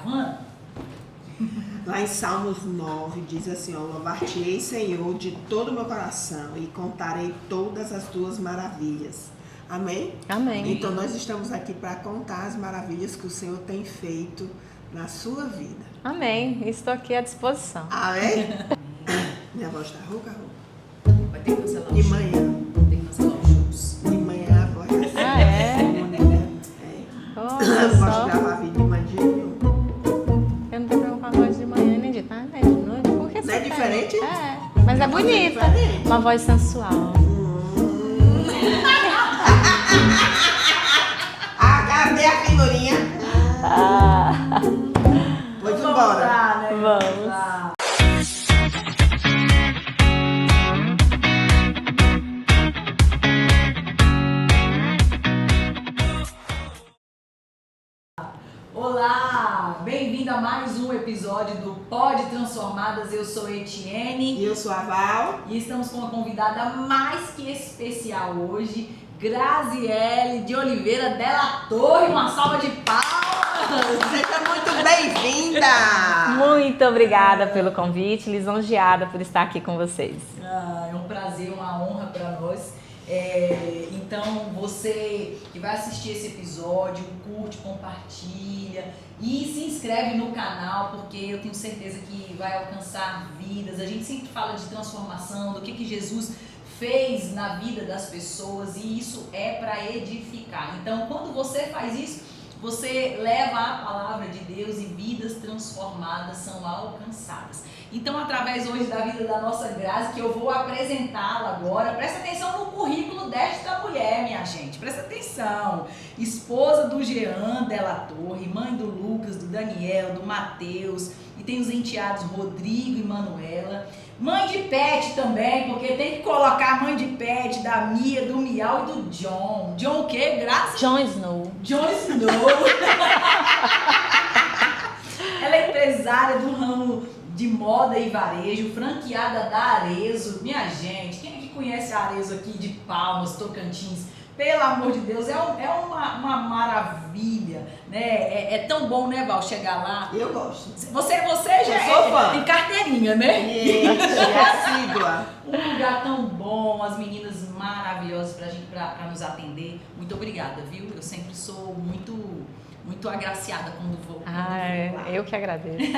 gravando? Lá em Salmos 9 diz assim, ó, louvar-te-ei, Senhor, de todo o meu coração e contarei todas as tuas maravilhas. Amém? Amém. Então nós estamos aqui para contar as maravilhas que o Senhor tem feito na sua vida. Amém. Estou aqui à disposição. Amém? Minha voz está rouca, rouca. Vai ter que cancelar o De show. manhã. Tem que cancelar os shows. De manhã a voz é assim. Ah, é? Eu Olha não gosto de só. gravar vídeo de manhã de jeito nenhum. Eu não tô com a voz de manhã, nem de tarde, nem de noite. Por que Não é você tem? diferente? É, mas é bonita. diferente. Uma voz sensual. Cadê a figurinha? Pois embora. Lá, né? Vamos. Lá. Olá, bem-vindo a mais um episódio do Pode Transformadas. Eu sou Etienne E eu sou a Val. e estamos com uma convidada mais que especial hoje, Graziele de Oliveira Della Torre. Uma salva de palmas! Seja muito bem-vinda! Muito obrigada pelo convite, lisonjeada por estar aqui com vocês. É um prazer, uma honra para nós. Então, você que vai assistir esse episódio, curte, compartilha e se inscreve no canal, porque eu tenho certeza que vai alcançar vidas. A gente sempre fala de transformação, do que Jesus fez na vida das pessoas, e isso é para edificar. Então, quando você faz isso, você leva a palavra de Deus e vidas transformadas são alcançadas. Então, através hoje da vida da nossa Grazi, que eu vou apresentá-la agora, presta atenção no currículo desta mulher, minha gente, presta atenção. Esposa do Jean Della Torre, mãe do Lucas, do Daniel, do Mateus, e tem os enteados Rodrigo e Manuela. Mãe de pet também, porque tem que colocar a mãe de pet da Mia, do Miau e do John. John o quê? Graças Jon Snow. Jon Snow. Ela é empresária do ramo de moda e varejo, franqueada da Arezzo. Minha gente, quem é que conhece a Arezzo aqui de Palmas, Tocantins? Pelo amor de Deus, é uma maravilha, né? É tão bom, né, Val, chegar lá. Eu gosto. Você já Eu sou fã. tem carteirinha, né? E é assídua. Um lugar tão bom, as meninas maravilhosas pra nos atender. Muito obrigada, viu? Eu sempre sou muito agraciada quando vou lá. Eu que agradeço.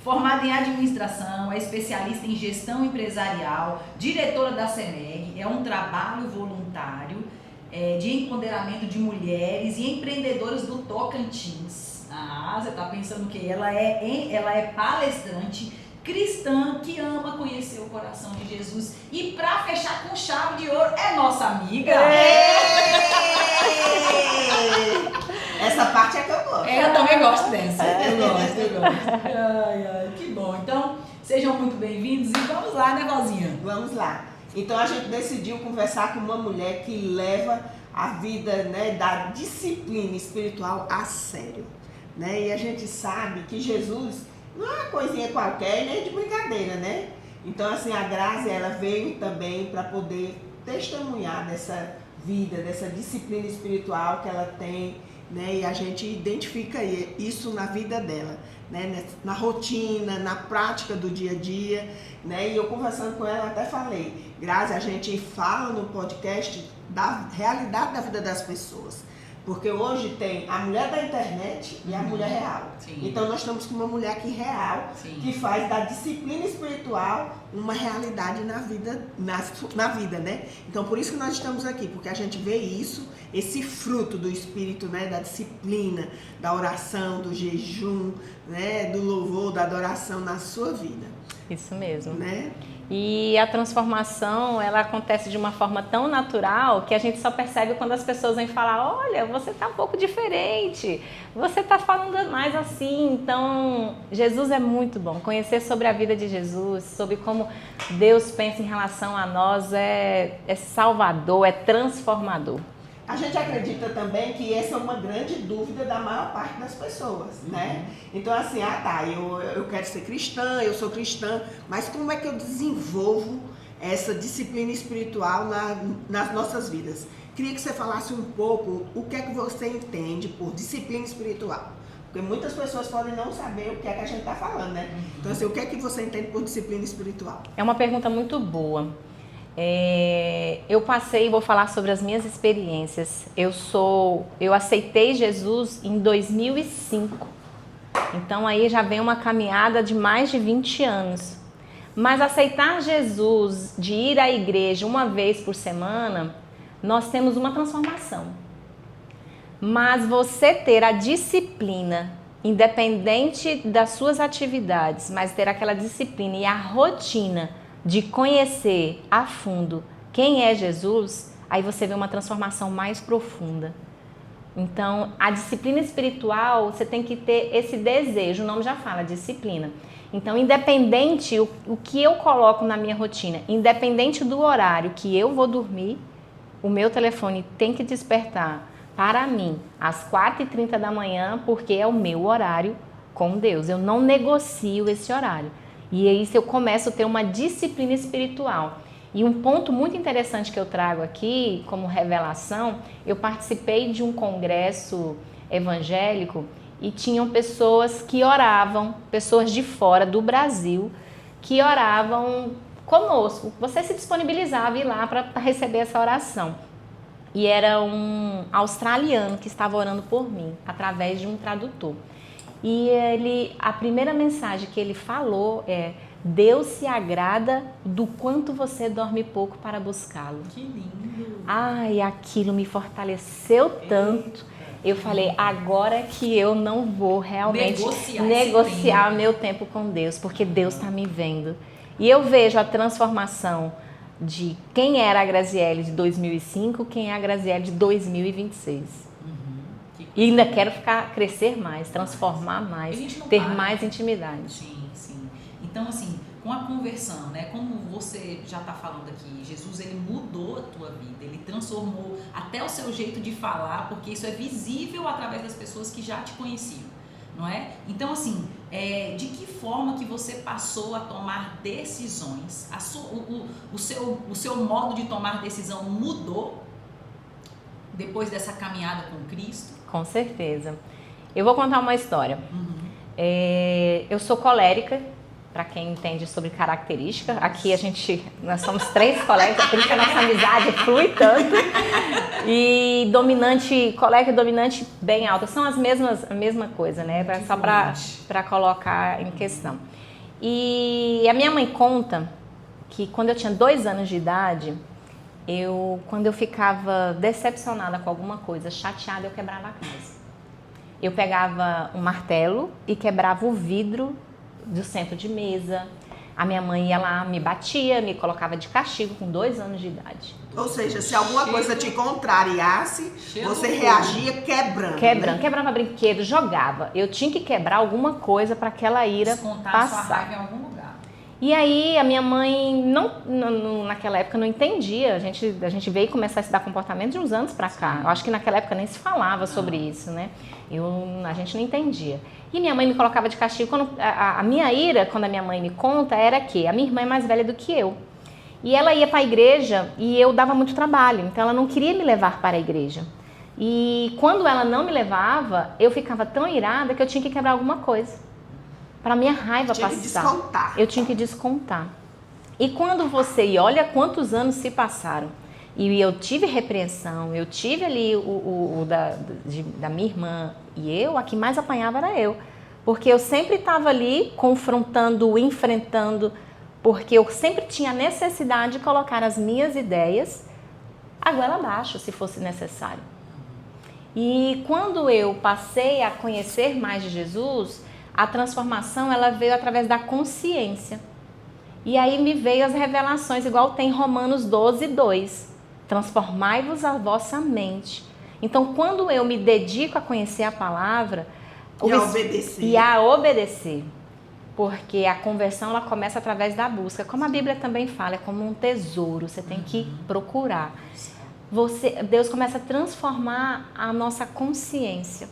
Formada em administração, é especialista em gestão empresarial, diretora da CEMEG, é um trabalho voluntário de empoderamento de mulheres e empreendedoras do Tocantins. Ah, você tá pensando o quê? Ela é palestrante cristã que ama conhecer o coração de Jesus. E para fechar com chave de ouro, é nossa amiga. Essa parte é que eu gosto. Eu também gosto dessa. Eu gosto. Ai, que bom. Então, sejam muito bem-vindos e vamos lá, né, Valzinha? Vamos lá. Então a gente decidiu conversar com uma mulher que leva a vida, né, da disciplina espiritual a sério, né? E a gente sabe que Jesus não é uma coisinha qualquer, nem de brincadeira, né? Então, assim, a Grazi, ela veio também para poder testemunhar dessa vida, dessa disciplina espiritual que ela tem, né? E a gente identifica isso na vida dela, né? Na rotina, na prática do dia a dia, né? E eu conversando com ela até falei, Grazi, a gente fala no podcast da realidade da vida das pessoas. Porque hoje tem a mulher da internet e a mulher real. Sim. Então nós estamos com uma mulher aqui real, Sim. que faz da disciplina espiritual uma realidade na vida, né? Então por isso que nós estamos aqui, porque a gente vê isso, esse fruto do espírito, né? Da disciplina, da oração, do jejum, né? Do louvor, da adoração na sua vida, Isso mesmo. né? E a transformação, ela acontece de uma forma tão natural que a gente só percebe quando as pessoas vêm falar, olha, você está um pouco diferente, você está falando mais assim. Então, Jesus é muito bom. Conhecer sobre a vida de Jesus, sobre como Deus pensa em relação a nós é salvador, é transformador. A gente acredita também que essa é uma grande dúvida da maior parte das pessoas, né? Então assim, eu quero ser cristã, eu sou cristã, mas como é que eu desenvolvo essa disciplina espiritual nas nossas vidas? Queria que você falasse um pouco o que é que você entende por disciplina espiritual. Porque muitas pessoas podem não saber o que é que a gente está falando, né? Então, assim, o que é que você entende por disciplina espiritual? É uma pergunta muito boa. Eu passei, vou falar sobre as minhas experiências. Eu aceitei Jesus em 2005. Então aí já vem uma caminhada de mais de 20 anos. Mas aceitar Jesus, de ir à igreja uma vez por semana, nós temos uma transformação. Mas você ter a disciplina, independente das suas atividades, mas ter aquela disciplina e a rotina de conhecer a fundo quem é Jesus, aí você vê uma transformação mais profunda. Então, a disciplina espiritual, você tem que ter esse desejo, o nome já fala, disciplina. Então, independente o que eu coloco na minha rotina, independente do horário que eu vou dormir, o meu telefone tem que despertar para mim às 4h30 da manhã, porque é o meu horário com Deus. Eu não negocio esse horário. E aí eu começo a ter uma disciplina espiritual. E um ponto muito interessante que eu trago aqui, como revelação, eu participei de um congresso evangélico e tinham pessoas que oravam, pessoas de fora do Brasil, que oravam conosco. Você se disponibilizava a ir lá para receber essa oração. E era um australiano que estava orando por mim, através de um tradutor. E a primeira mensagem que ele falou é: Deus se agrada do quanto você dorme pouco para buscá-lo. Que lindo! Ai, aquilo me fortaleceu tanto. Eu falei, agora que eu não vou realmente negociar meu tempo com Deus, porque Deus está me vendo. E eu vejo a transformação de quem era a Graziele de 2005, quem é a Graziele de 2026. E ainda quero crescer mais, transformar mais, ter mais intimidade. Sim, sim. Então, assim, com a conversão, né? Como você já está falando aqui, Jesus, ele mudou a tua vida, ele transformou até o seu jeito de falar, porque isso é visível através das pessoas que já te conheciam, não é? Então, assim, de que forma que você passou a tomar decisões? O seu modo de tomar decisão mudou depois dessa caminhada com Cristo? Com certeza. Eu vou contar uma história. Eu sou colérica, para quem entende sobre característica. Aqui nós somos 3 colegas, por isso que a nossa amizade flui tanto. E dominante, colérica e dominante bem alta, são a mesma coisa, né? Só para colocar em questão. E a minha mãe conta que quando eu tinha 2 anos de idade, quando eu ficava decepcionada com alguma coisa, chateada, eu quebrava a casa. Eu pegava um martelo e quebrava o vidro do centro de mesa. A minha mãe ia lá, me batia, me colocava de castigo com 2 anos de idade. Ou seja, se alguma coisa te contrariasse, você reagia quebrando. Né? Quebrava brinquedo, jogava. Eu tinha que quebrar alguma coisa para aquela ira passar. Sua raiva em algum lugar. E aí a minha mãe, naquela época, não entendia. A gente veio começar a estudar comportamento de uns anos pra cá. Eu acho que naquela época nem se falava sobre isso, né? A gente não entendia. E minha mãe me colocava de castigo. A minha ira, quando a minha mãe me conta, era que a minha irmã é mais velha do que eu. E ela ia para a igreja e eu dava muito trabalho. Então ela não queria me levar para a igreja. E quando ela não me levava, eu ficava tão irada que eu tinha que quebrar alguma coisa para minha raiva passar. Eu tinha que descontar. E quando você olha quantos anos se passaram, e eu tive repreensão, eu tive ali da minha irmã, e a que mais apanhava era eu. Porque eu sempre estava ali confrontando, enfrentando, porque eu sempre tinha a necessidade de colocar as minhas ideias a goela abaixo, se fosse necessário. E quando eu passei a conhecer mais de Jesus, a transformação ela veio através da consciência. E aí me veio as revelações, igual tem Romanos 12:2. Transformai-vos a vossa mente. Então, quando eu me dedico a conhecer a palavra e a obedecer, porque a conversão ela começa através da busca. Como a Bíblia também fala, é como um tesouro, você tem que procurar. Deus começa a transformar a nossa consciência.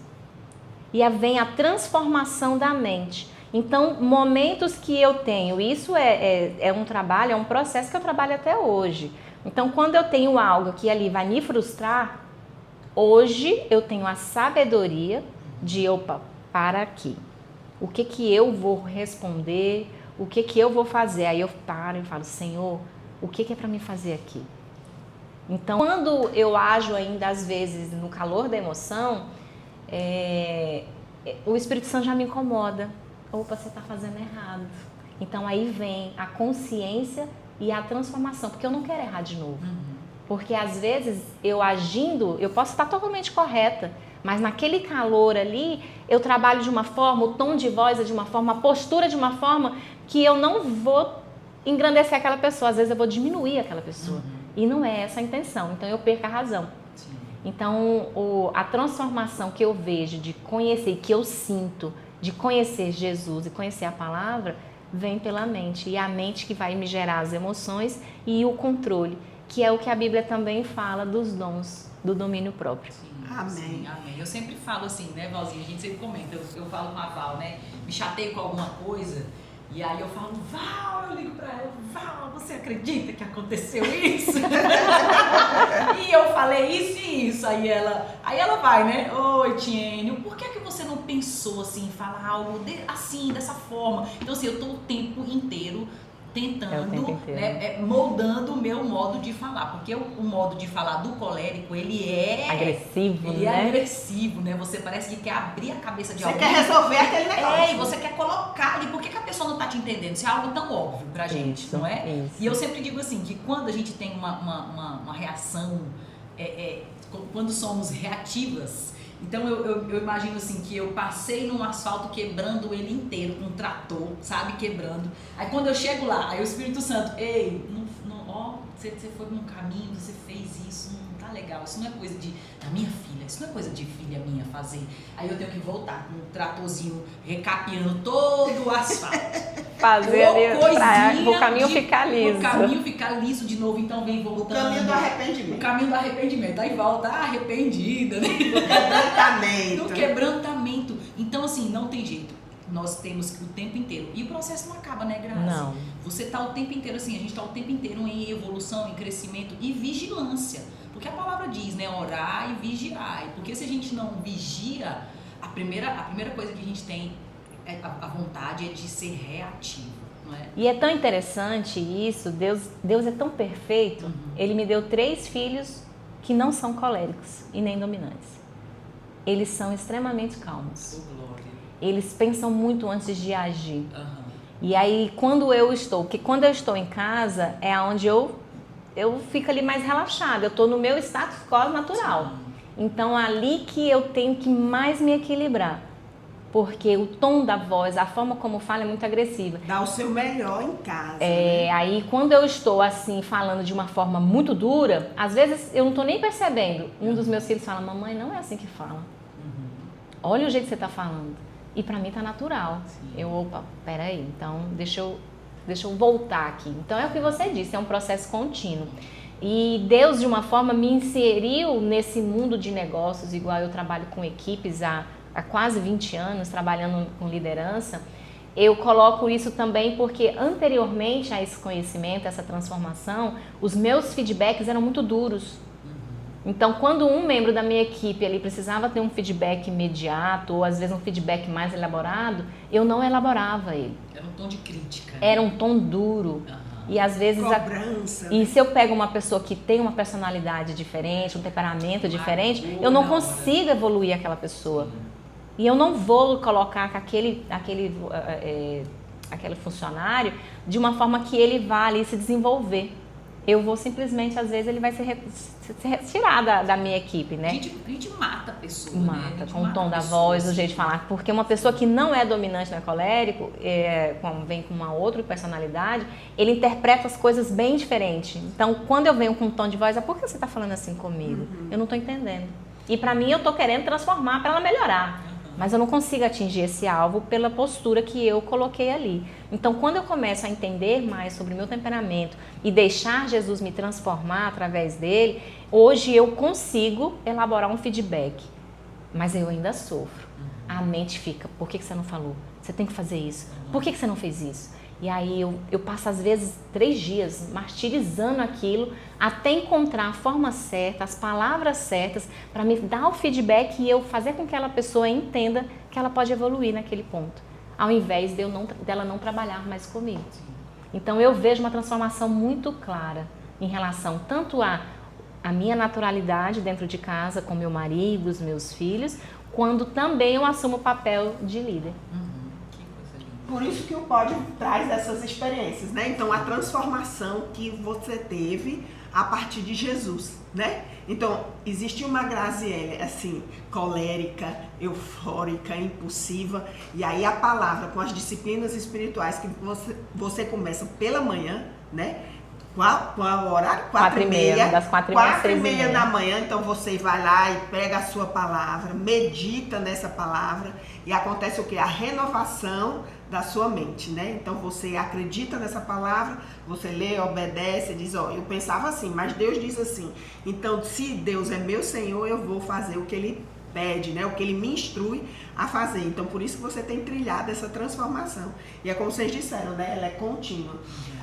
E vem a transformação da mente. Então, momentos que eu tenho, isso é um trabalho, é um processo que eu trabalho até hoje. Então, quando eu tenho algo que ali vai me frustrar, hoje eu tenho a sabedoria de, para aqui. O que que eu vou responder? O que que eu vou fazer? Aí eu paro e falo, Senhor, o que que é para mim fazer aqui? Então, quando eu ajo ainda, às vezes, no calor da emoção, o Espírito Santo já me incomoda. Opa, você está fazendo errado. Então, aí vem a consciência e a transformação, porque eu não quero errar de novo. Porque, às vezes, eu agindo, eu posso estar totalmente correta, mas naquele calor ali, eu trabalho de uma forma, o tom de voz é de uma forma, a postura de uma forma que eu não vou engrandecer aquela pessoa. Às vezes, eu vou diminuir aquela pessoa. E não é essa a intenção, então eu perco a razão. Sim. Então, a transformação que eu vejo de conhecer, que eu sinto, de conhecer Jesus e conhecer a palavra, vem pela mente. E a mente que vai me gerar as emoções e o controle, que é o que a Bíblia também fala dos dons, do domínio próprio. Sim, amém. Sim, amém. Eu sempre falo assim, né, Valzinha? A gente sempre comenta, eu falo com a Val, né? Me chateio com alguma coisa. E aí eu falo, Val, eu ligo pra ela, Val, você acredita que aconteceu isso? E eu falei isso e isso. Aí ela vai, né? Oi, Tiênio, por que você não pensou assim, em falar algo assim, dessa forma? Então assim, eu tô o tempo inteiro tentando, né, moldando o meu modo de falar, porque o modo de falar do colérico, ele é agressivo, ele é agressivo, né? Você parece que quer abrir a cabeça de alguém. Você quer resolver aquele negócio. E você quer colocar ali, por que a pessoa não tá te entendendo? Isso é algo tão óbvio pra gente, não é? Isso. E eu sempre digo assim, que quando a gente tem uma reação, quando somos reativas, então eu imagino assim, que eu passei num asfalto quebrando ele inteiro, com um trator, sabe, quebrando. Aí quando eu chego lá, aí o Espírito Santo, ei, você foi num caminho, você fez isso, não tá legal, isso não é coisa da minha filha, isso não é coisa de filha minha fazer. Aí eu tenho que voltar com um tratorzinho recapeando todo o asfalto. Fazer ali o caminho ficar liso. O caminho ficar liso de novo, então vem voltando. O caminho do arrependimento. O caminho do arrependimento. Aí volta arrependida, né? Quebrantamento. No quebrantamento. Então, assim, não tem jeito. Nós temos o tempo inteiro. E o processo não acaba, né, Grazi? Não. Você tá o tempo inteiro assim, a gente tá o tempo inteiro em evolução, em crescimento e vigilância. Porque a palavra diz, né, orar e vigiar. Porque se a gente não vigia, a primeira coisa que a gente tem, a vontade é de ser reativo, não é? E é tão interessante isso, Deus é tão perfeito, Ele me deu 3 filhos que não são coléricos e nem dominantes. Eles são extremamente calmos. Oh, glória. Eles pensam muito antes de agir. E aí, quando eu estou em casa, é onde eu fico ali mais relaxada. Eu estou no meu status quo natural. Sim. Então, ali que eu tenho que mais me equilibrar. Porque o tom da voz, a forma como fala é muito agressiva. Dá o seu melhor em casa. Né? Aí quando eu estou assim, falando de uma forma muito dura, às vezes eu não estou nem percebendo. Um dos meus filhos fala, mamãe, não é assim que fala. Olha o jeito que você está falando. E para mim tá natural. Sim. Opa, peraí, então deixa eu voltar aqui. Então é o que você disse, é um processo contínuo. E Deus, de uma forma, me inseriu nesse mundo de negócios, igual eu trabalho com equipes há quase 20 anos, trabalhando com liderança. Eu coloco isso também porque anteriormente a esse conhecimento, essa transformação, os meus feedbacks eram muito duros. Então, quando um membro da minha equipe ali precisava ter um feedback imediato, ou às vezes um feedback mais elaborado, eu não elaborava ele. Era um tom de crítica. Era um tom duro. E às vezes cobrança. E se eu pego uma pessoa que tem uma personalidade diferente, um temperamento diferente, eu não consigo evoluir aquela pessoa. E eu não vou colocar aquele funcionário de uma forma que ele vá ali se desenvolver. Eu vou simplesmente, às vezes, ele vai ser retirado da minha equipe, né? A gente mata a pessoa, mata, com o tom da voz, o jeito de falar. Porque uma pessoa que não é dominante, não é colérico, vem com uma outra personalidade, ele interpreta as coisas bem diferente. Então, quando eu venho com um tom de voz, por que você está falando assim comigo? Eu não estou entendendo. E para mim, eu estou querendo transformar para ela melhorar. Mas eu não consigo atingir esse alvo pela postura que eu coloquei ali. Então, quando eu começo a entender mais sobre o meu temperamento e deixar Jesus me transformar através dele, hoje eu consigo elaborar um feedback. Mas eu ainda sofro. A mente fica, por que você não falou? Você tem que fazer isso. Por que você não fez isso? E aí eu passo, às vezes, 3 dias martirizando aquilo até encontrar a forma certa, as palavras certas para me dar o feedback e eu fazer com que aquela pessoa entenda que ela pode evoluir naquele ponto, ao invés dela não trabalhar mais comigo. Então eu vejo uma transformação muito clara em relação tanto a minha naturalidade dentro de casa, com meu marido, os meus filhos, quando também eu assumo o papel de líder. Que coisa linda. Por isso que o pódio traz essas experiências, né? Então, a transformação que você teve a partir de Jesus, né? Então, existe uma Graziele, assim, colérica, eufórica, impulsiva, e aí a palavra, com as disciplinas espirituais que você começa pela manhã, né? Qual o horário? 4h30, das 4h30 às 6h30 da manhã, então você vai lá e pega a sua palavra, medita nessa palavra e acontece o quê? A renovação da sua mente, né? Então você acredita nessa palavra, você lê, obedece, diz, ó, eu pensava assim, mas Deus diz assim, então se Deus é meu Senhor, eu vou fazer o que Ele pede, né? O que Ele me instrui a fazer. Então por isso que você tem trilhado essa transformação. E é como vocês disseram, né? Ela é contínua.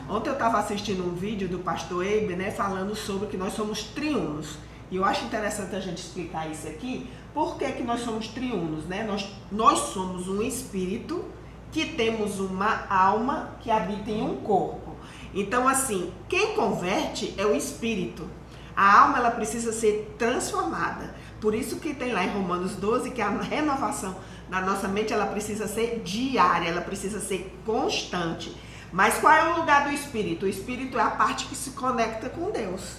Ontem eu estava assistindo um vídeo do pastor Eiber, né, falando sobre que nós somos triunos. E eu acho interessante a gente explicar isso aqui. Por que que nós somos triunos, né? Nós somos um espírito que temos uma alma que habita em um corpo. Então, assim, quem converte é o espírito. A alma, ela precisa ser transformada. Por isso que tem lá em Romanos 12 que a renovação da nossa mente, ela precisa ser diária, ela precisa ser constante. Mas qual é o lugar do espírito? O espírito é a parte que se conecta com Deus.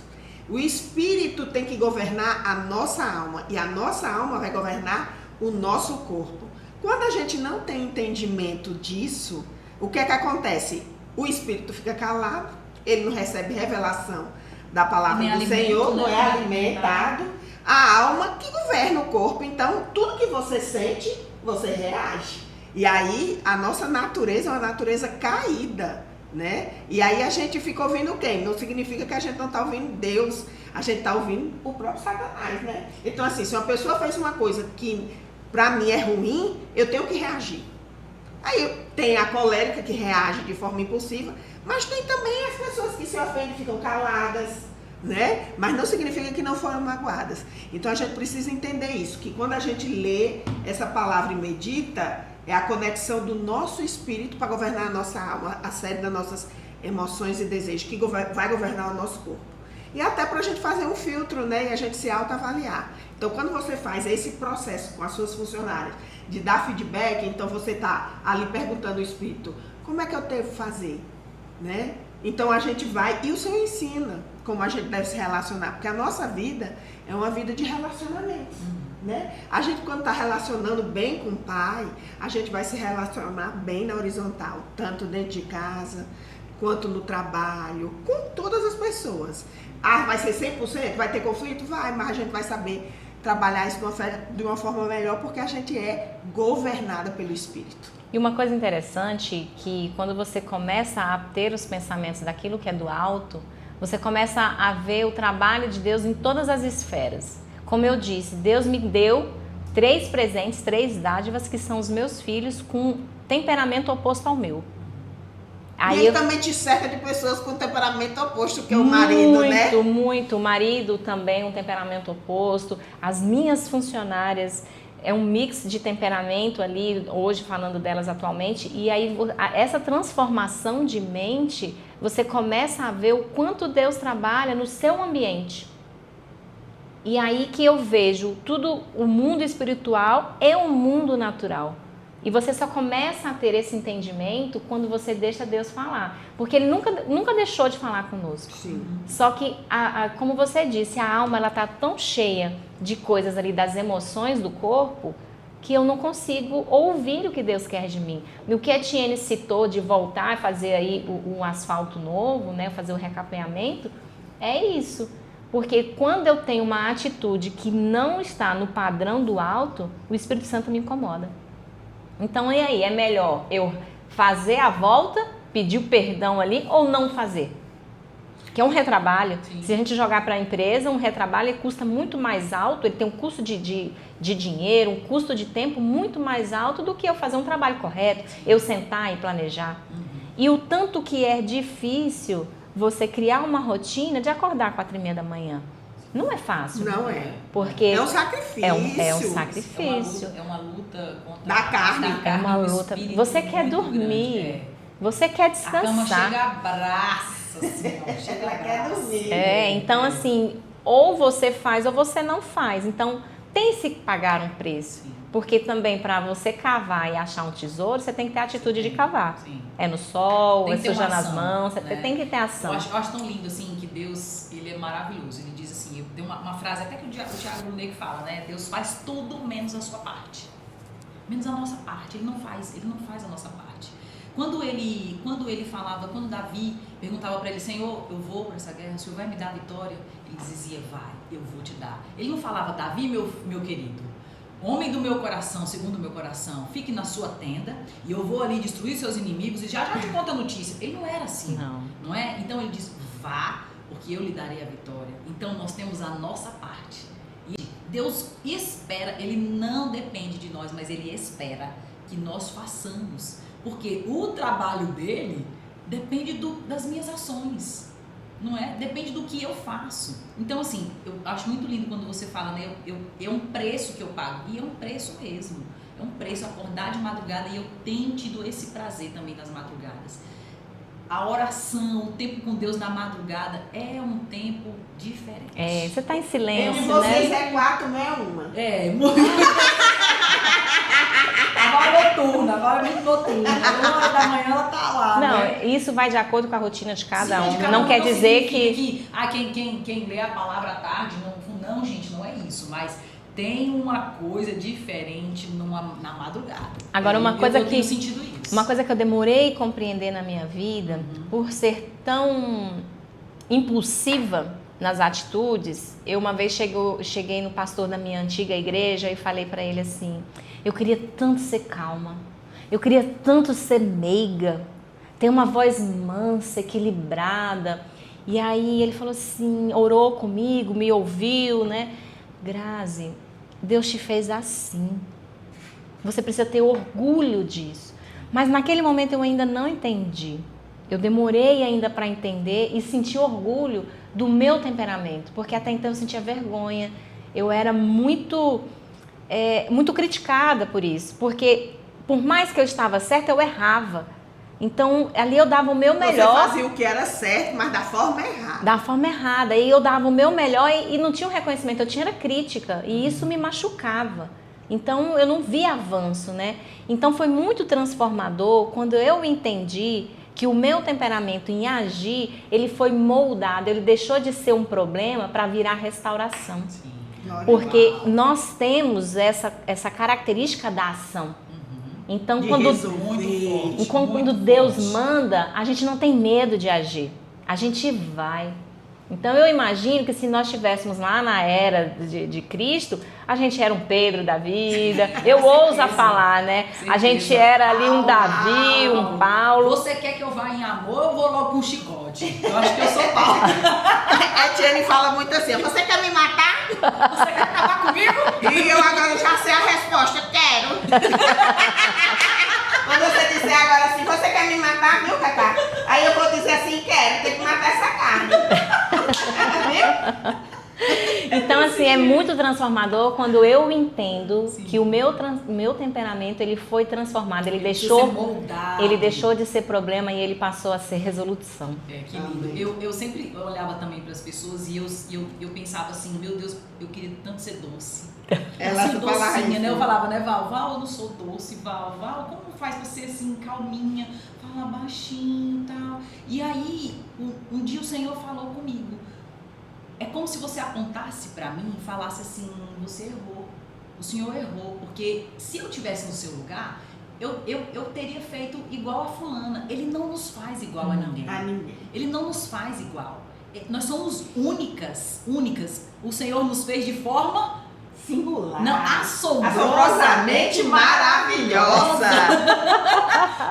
O espírito tem que governar a nossa alma e a nossa alma vai governar o nosso corpo. Quando a gente não tem entendimento disso, o que é que acontece? O espírito fica calado, ele não recebe revelação da palavra do Senhor, não é alimentado. A alma que governa o corpo, então tudo que você sente, você reage. E aí, a nossa natureza é uma natureza caída, né? E aí a gente fica ouvindo quem? Não significa que a gente não está ouvindo Deus, a gente está ouvindo o próprio Satanás, né? Então, assim, se uma pessoa fez uma coisa que para mim é ruim, eu tenho que reagir. Aí tem a colérica que reage de forma impulsiva, mas tem também as pessoas que se ofendem e ficam caladas, né? Mas não significa que não foram magoadas. Então a gente precisa entender isso, que quando a gente lê essa palavra e medita, é a conexão do nosso espírito para governar a nossa alma, a série das nossas emoções e desejos, que vai governar o nosso corpo. E até para a gente fazer um filtro, né? E a gente se autoavaliar. Então, quando você faz esse processo com as suas funcionárias, de dar feedback, então você está ali perguntando ao espírito, como é que eu devo fazer? Né? Então a gente vai, e o Senhor ensina como a gente deve se relacionar, porque a nossa vida é uma vida de relacionamentos. Né? A gente, quando está relacionando bem com o Pai, a gente vai se relacionar bem na horizontal, tanto dentro de casa, quanto no trabalho, com todas as pessoas. Ah, vai ser 100%? Vai ter conflito? Vai, mas a gente vai saber trabalhar isso de uma forma melhor, porque a gente é governada pelo Espírito. E uma coisa interessante, que quando você começa a ter os pensamentos daquilo que é do alto, você começa a ver o trabalho de Deus em todas as esferas. Como eu disse, Deus me deu 3 presentes, 3 dádivas, que são os meus filhos com temperamento oposto ao meu. Aí e ele também te cerca de pessoas com temperamento oposto, que é o marido, né? Muito. O marido também, um temperamento oposto. As minhas funcionárias, é um mix de temperamento ali, hoje falando delas atualmente. E aí, essa transformação de mente, você começa a ver o quanto Deus trabalha no seu ambiente. E aí que eu vejo tudo, o mundo espiritual é um mundo natural. E você só começa a ter esse entendimento quando você deixa Deus falar. Porque Ele nunca deixou de falar conosco. Sim. Só que, como você disse, a alma está tão cheia de coisas ali, das emoções do corpo, que eu não consigo ouvir o que Deus quer de mim. E o que a Etienne citou de voltar a fazer aí o asfalto novo, né, fazer o recapeamento, é isso. Porque quando eu tenho uma atitude que não está no padrão do alto, o Espírito Santo me incomoda. Então, e aí? É melhor eu fazer a volta, pedir o perdão ali ou não fazer? Que é um retrabalho. Sim. Se a gente jogar para a empresa, um retrabalho custa muito mais alto, ele tem um custo de dinheiro, um custo de tempo muito mais alto do que eu fazer um trabalho correto, eu sentar e planejar. E o tanto que é difícil você criar uma rotina de acordar 4h30 da manhã. Não é fácil. Não é. Porque É um sacrifício. é um sacrifício. É uma luta contra Da carne. É uma e o luta. espírito Você quer muito dormir. grande. Você quer A cama descansar. chega abraça, assim, ó, chega Ela quer abraça. dormir. Então assim, ou você faz ou você não faz. Então tem-se que pagar um preço. Sim. Porque também para você cavar e achar um tesouro, você tem que ter a atitude de cavar. Sim. É no sol, Tem é que ter uma sujando as ação, mãos, você né? tem que ter ação. Eu acho tão lindo assim que Deus, ele é maravilhoso. Ele diz assim, tem uma frase até que o Tiago Brunet fala, né? Deus faz tudo menos a sua parte. Menos a nossa parte. Ele não faz a nossa parte. Quando Davi perguntava para ele, Senhor, eu vou para essa guerra, o Senhor vai me dar a vitória? Ele dizia, vai, eu vou te dar. Ele não falava, Davi, meu querido, homem do meu coração, segundo o meu coração, fique na sua tenda e eu vou ali destruir seus inimigos e já te conta a notícia. Ele não era assim, não é? Então ele diz, vá, porque eu lhe darei a vitória. Então nós temos a nossa parte. E Deus espera, ele não depende de nós, mas ele espera que nós façamos. Porque o trabalho dele depende das minhas ações. Não é? Depende do que eu faço. Então, assim, eu acho muito lindo quando você fala, né? É um preço que eu pago. E é um preço mesmo. É um preço acordar de madrugada e eu tenho tido esse prazer também nas madrugadas. A oração, o tempo com Deus na madrugada é um tempo diferente. Você está em silêncio, vocês né? é 4, não é uma. Agora é muito noturna. 1h da manhã ela tá lá. Não, né? isso vai de acordo com a rotina de cada um. Sim, de cada Não um quer não dizer significa quem lê a palavra à tarde, não, gente, não é isso. Mas tem uma coisa diferente na madrugada. Agora, eu tenho sentido isso. Uma coisa que eu demorei a compreender na minha vida, por ser tão impulsiva nas atitudes, eu uma vez cheguei no pastor da minha antiga igreja e falei para ele assim, eu queria tanto ser calma, eu queria tanto ser meiga, ter uma voz mansa, equilibrada. E aí ele falou assim, orou comigo, me ouviu, né? Grazi, Deus te fez assim. Você precisa ter orgulho disso. Mas naquele momento eu ainda não entendi. Eu demorei ainda para entender e senti orgulho do meu temperamento, porque até então eu sentia vergonha. Eu era muito criticada por isso, porque por mais que eu estava certa, eu errava. Então ali eu dava o meu melhor. Você fazia o que era certo, mas da forma errada. Da forma errada. E eu dava o meu melhor e não tinha um reconhecimento, eu tinha crítica. E isso me machucava. Então eu não via avanço, né? Então foi muito transformador quando eu entendi que o meu temperamento em agir, ele foi moldado, ele deixou de ser um problema para virar restauração. Sim. Porque nós temos essa característica da ação. Então, quando Deus manda, a gente não tem medo de agir. A gente vai. Então, eu imagino que se nós estivéssemos lá na era de Cristo, a gente era um Pedro da vida. Eu ouso falar, né? A gente era ali um Davi, um Paulo. Você quer que eu vá em amor, eu vou logo com um chicote. Eu acho que eu sou Paulo. A Tiane fala muito assim, você quer me matar? Você quer acabar comigo? E eu agora já sei a resposta, quero. Quando você disser agora assim, você quer me matar, viu, Cacá? Aí eu vou dizer assim, quero, tem que matar essa carne. Viu? Então, assim, é muito transformador quando eu entendo que o meu temperamento, ele foi transformado, ele deixou de ser problema e ele passou a ser resolução. Que lindo. Eu sempre olhava também para as pessoas e eu pensava assim, meu Deus, eu queria tanto ser doce. Ela assim, docinha, né? Eu falava, né, Val, eu não sou doce, Val, como faz pra ser assim, calminha, fala baixinho e tal. E aí, um dia o Senhor falou comigo. É como se você apontasse pra mim e falasse assim, você errou, o Senhor errou, porque se eu estivesse no seu lugar, eu teria feito igual a fulana. Ele não nos faz igual a ninguém. Ele não nos faz igual. Nós somos únicas. O Senhor nos fez de forma singular. Não, assombrosamente maravilhosa.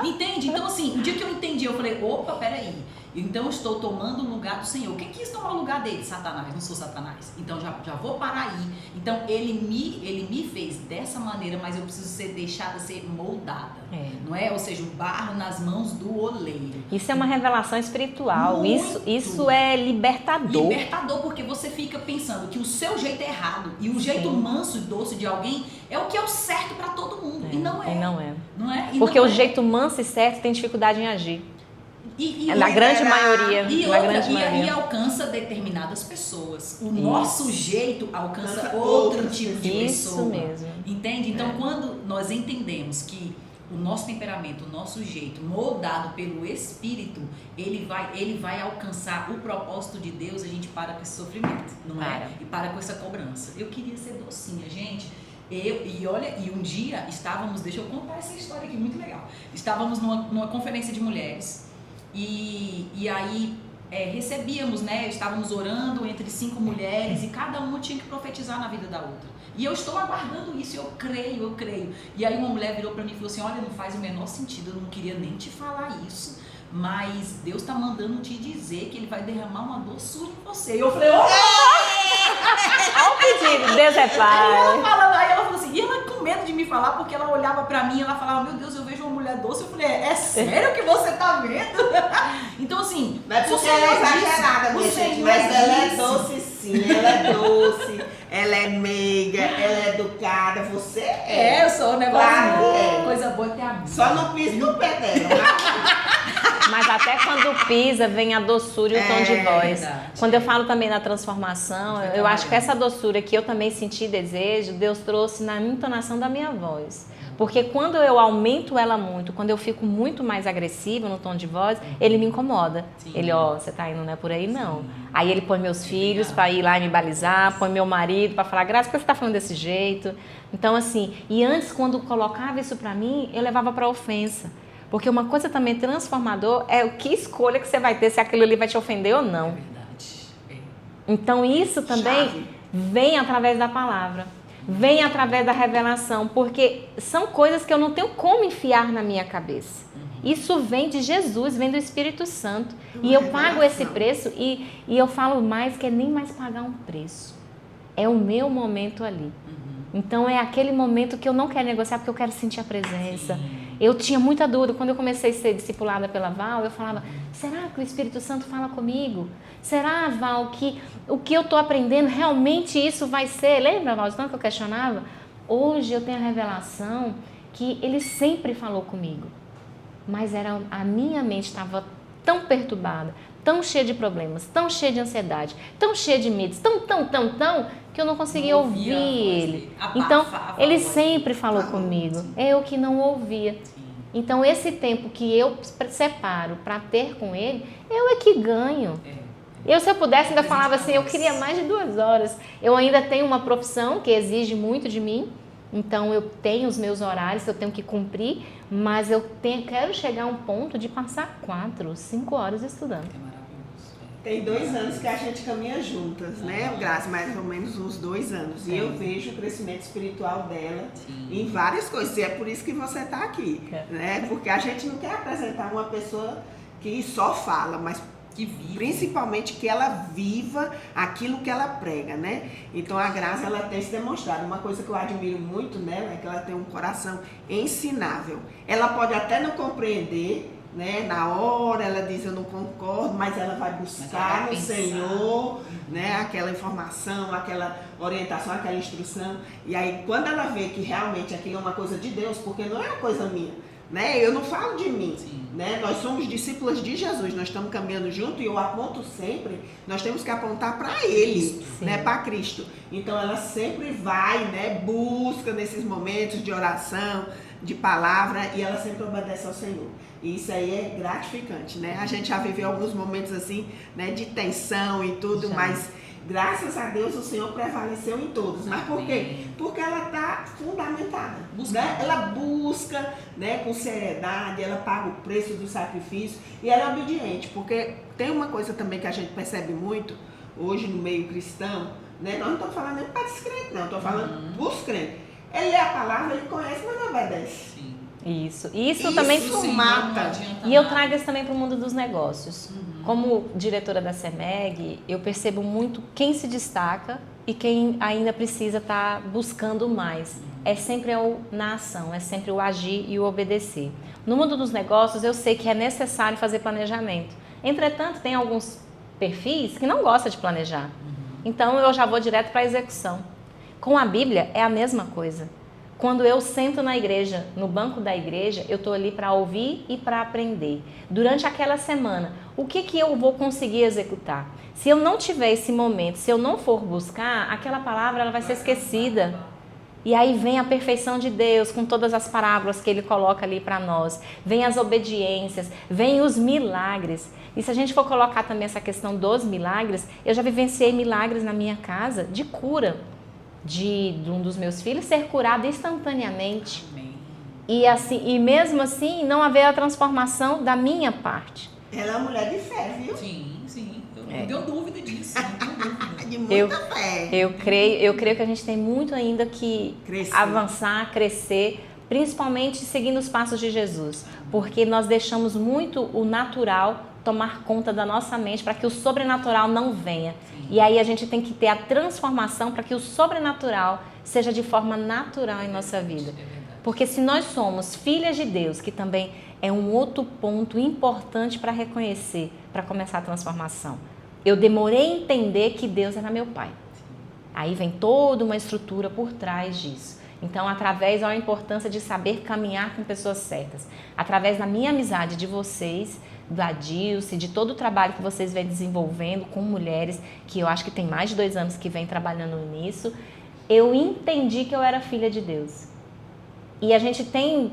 Entende? Então, assim, o dia que eu entendi, eu falei, opa, peraí. Então eu estou tomando o lugar do Senhor. Quem quis tomar o lugar dele? Satanás. Não sou Satanás. Então já vou parar aí. Então ele me fez dessa maneira, mas eu preciso ser deixada ser moldada. Não é? Ou seja, o barro nas mãos do oleiro. Isso é uma revelação espiritual. Isso é libertador. Libertador, porque você fica pensando que o seu jeito é errado e o jeito manso e doce de alguém é o que é o certo para todo mundo. E não é. E não é. Não é? E porque não o jeito manso e certo tem dificuldade em agir. Na grande maioria. E alcança determinadas pessoas. O nosso jeito alcança outro tipo de pessoa. Isso mesmo. Entende? Então, quando nós entendemos que o nosso temperamento, o nosso jeito, moldado pelo Espírito, ele vai alcançar o propósito de Deus, a gente para com esse sofrimento, não é? E para com essa cobrança. Eu queria ser docinha, gente. E um dia estávamos, deixa eu contar essa história aqui, muito legal. Estávamos numa conferência de mulheres. E aí recebíamos, né? Estávamos orando entre 5 mulheres e cada uma tinha que profetizar na vida da outra. E eu estou aguardando isso, eu creio. E aí uma mulher virou para mim e falou assim: olha, não faz o menor sentido, eu não queria nem te falar isso, mas Deus está mandando te dizer que Ele vai derramar uma doçura em você. E eu falei: olha o pedido, Deus é Pai. Aí ela falou assim, e ela com medo de me falar, porque ela olhava pra mim e ela falava: meu Deus, eu vejo uma mulher doce. Eu falei: é sério que você tá vendo? Então assim, não é porque ela é exagerada, minha gente, mas ela é doce sim, ela é doce, ela é meiga, ela é educada, você é. Eu sou, né? Claro, coisa boa ter a só não pisa no pé dela. Mas até quando pisa, vem a doçura e o tom de voz. Verdade. Quando eu falo também na transformação, eu acho que essa doçura que eu também senti desejo, Deus trouxe na entonação da minha voz. Porque quando eu aumento ela muito, quando eu fico muito mais agressiva no tom de voz, ele me incomoda. Sim. Ele, você tá indo, não é por aí não. Aí ele põe meus filhos para ir lá e me balizar, põe meu marido para falar: Graça, por que você tá falando desse jeito? Então assim, e antes quando colocava isso para mim, eu levava para ofensa. Porque uma coisa também transformador é o que escolha que você vai ter, se aquilo ali vai te ofender ou não. É verdade. Então isso também vem através da palavra. Vem através da revelação, porque são coisas que eu não tenho como enfiar na minha cabeça. Isso vem de Jesus, vem do Espírito Santo. E eu pago esse preço e eu falo mais que é nem mais pagar um preço. É o meu momento ali. Então é aquele momento que eu não quero negociar, porque eu quero sentir a presença. Eu tinha muita dúvida. Quando eu comecei a ser discipulada pela Val, eu falava: será que o Espírito Santo fala comigo? Será, Val, que o que eu estou aprendendo, realmente isso vai ser? Lembra, Val, de tanto que eu questionava? Hoje eu tenho a revelação que ele sempre falou comigo. Mas a minha mente estava tão perturbada, tão cheia de problemas, tão cheia de ansiedade, tão cheia de medos, tão, que eu não conseguia ouvir ele. Então, ele sempre falou comigo. Eu que não ouvia. Então, esse tempo que eu separo para ter com ele, eu é que ganho. Se eu pudesse, ainda falava assim: eu queria mais de 2 horas. Eu ainda tenho uma profissão que exige muito de mim. Então, eu tenho os meus horários que eu tenho que cumprir, mas quero chegar a um ponto de passar 4, 5 horas estudando. Tem 2 anos que a gente caminha juntas, né, Graça? Mais ou menos uns 2 anos. E eu vejo o crescimento espiritual dela em várias coisas. E é por isso que você está aqui, né? Porque a gente não quer apresentar uma pessoa que só fala, mas que vive. Principalmente que ela viva aquilo que ela prega, né? Então a Graça, ela tem se demonstrado. Uma coisa que eu admiro muito nela é que ela tem um coração ensinável. Ela pode até não compreender, né? Na hora ela diz: eu não concordo, mas ela vai buscar no Senhor, né? Aquela informação, aquela orientação, aquela instrução. E aí quando ela vê que realmente aquilo é uma coisa de Deus, porque não é uma coisa minha, né? Eu não falo de mim, né? Nós somos discípulas de Jesus, nós estamos caminhando junto e eu aponto sempre, nós temos que apontar para Ele, né? Para Cristo. Então ela sempre vai, né? Busca nesses momentos de oração, de palavra, e ela sempre obedece ao Senhor. E isso aí é gratificante, né? A gente já viveu alguns momentos assim, né? De tensão e tudo, mas graças a Deus o Senhor prevaleceu em todos. Mas por quê? Porque ela está fundamentada, né? Ela busca, né, com seriedade, ela paga o preço do sacrifício e ela é obediente. Porque tem uma coisa também que a gente percebe muito hoje no meio cristão, né? Nós não estamos falando nem para descrente, não. Estou falando para os crentes. Ele lê a palavra, ele conhece, mas não obedece. Isso também Isso mata. E eu trago isso também para o mundo dos negócios. Como diretora da CEMEG, eu percebo muito quem se destaca e quem ainda precisa estar buscando mais. É sempre na ação, é sempre o agir e o obedecer. No mundo dos negócios, eu sei que é necessário fazer planejamento. Entretanto, tem alguns perfis que não gostam de planejar. Então, eu já vou direto para a execução. Com a Bíblia, é a mesma coisa. Quando eu sento na igreja, no banco da igreja, eu estou ali para ouvir e para aprender. Durante aquela semana, o que eu vou conseguir executar? Se eu não tiver esse momento, se eu não for buscar, aquela palavra ela vai ser esquecida. E aí vem a perfeição de Deus com todas as parábolas que Ele coloca ali para nós. Vem as obediências, vem os milagres. E se a gente for colocar também essa questão dos milagres, eu já vivenciei milagres na minha casa de cura. De um dos meus filhos ser curado instantaneamente. Amém. E mesmo assim não haver a transformação da minha parte. Ela é uma mulher de fé, viu? Sim. Eu não tenho dúvida disso, não tenho dúvida. De muita fé. Eu creio que a gente tem muito ainda que avançar, crescer, principalmente seguindo os passos de Jesus. Porque nós deixamos muito o natural tomar conta da nossa mente para que o sobrenatural não venha. Sim. E aí a gente tem que ter a transformação para que o sobrenatural seja de forma natural em nossa vida. Porque se nós somos filhas de Deus, que também é um outro ponto importante para reconhecer, para começar a transformação. Eu demorei a entender que Deus era meu pai. Aí vem toda uma estrutura por trás disso. Então, através da importância de saber caminhar com pessoas certas, através da minha amizade de vocês, da Dilce, de todo o trabalho que vocês vêm desenvolvendo com mulheres, que eu acho que tem mais de 2 anos que vem trabalhando nisso, eu entendi que eu era filha de Deus. E a gente tem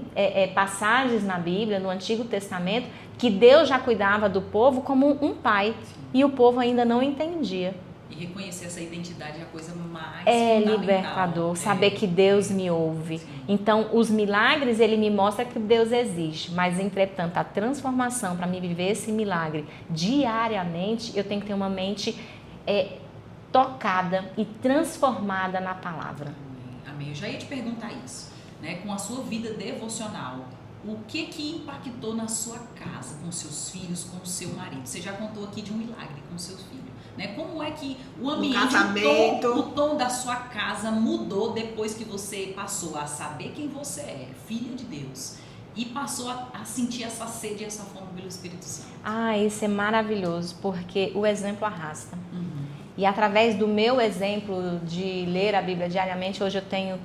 passagens na Bíblia, no Antigo Testamento, que Deus já cuidava do povo como um pai, e o povo ainda não entendia. E reconhecer essa identidade é a coisa mais fundamental. Libertador, saber que Deus me ouve. Sim. Então, os milagres, ele me mostra que Deus existe, mas, entretanto, a transformação para me viver esse milagre diariamente, eu tenho que ter uma mente tocada e transformada na palavra. Amém. Eu já ia te perguntar isso, né? Com a sua vida devocional, o que impactou na sua casa, com seus filhos, com o seu marido? Você já contou aqui de um milagre com seus filhos. Né? Como é que o ambiente, o tom da sua casa mudou depois que você passou a saber quem você é, filha de Deus, e passou a sentir essa sede e essa fome pelo Espírito Santo? Isso é maravilhoso, porque o exemplo arrasta. E através do meu exemplo de ler a Bíblia diariamente, hoje eu tenho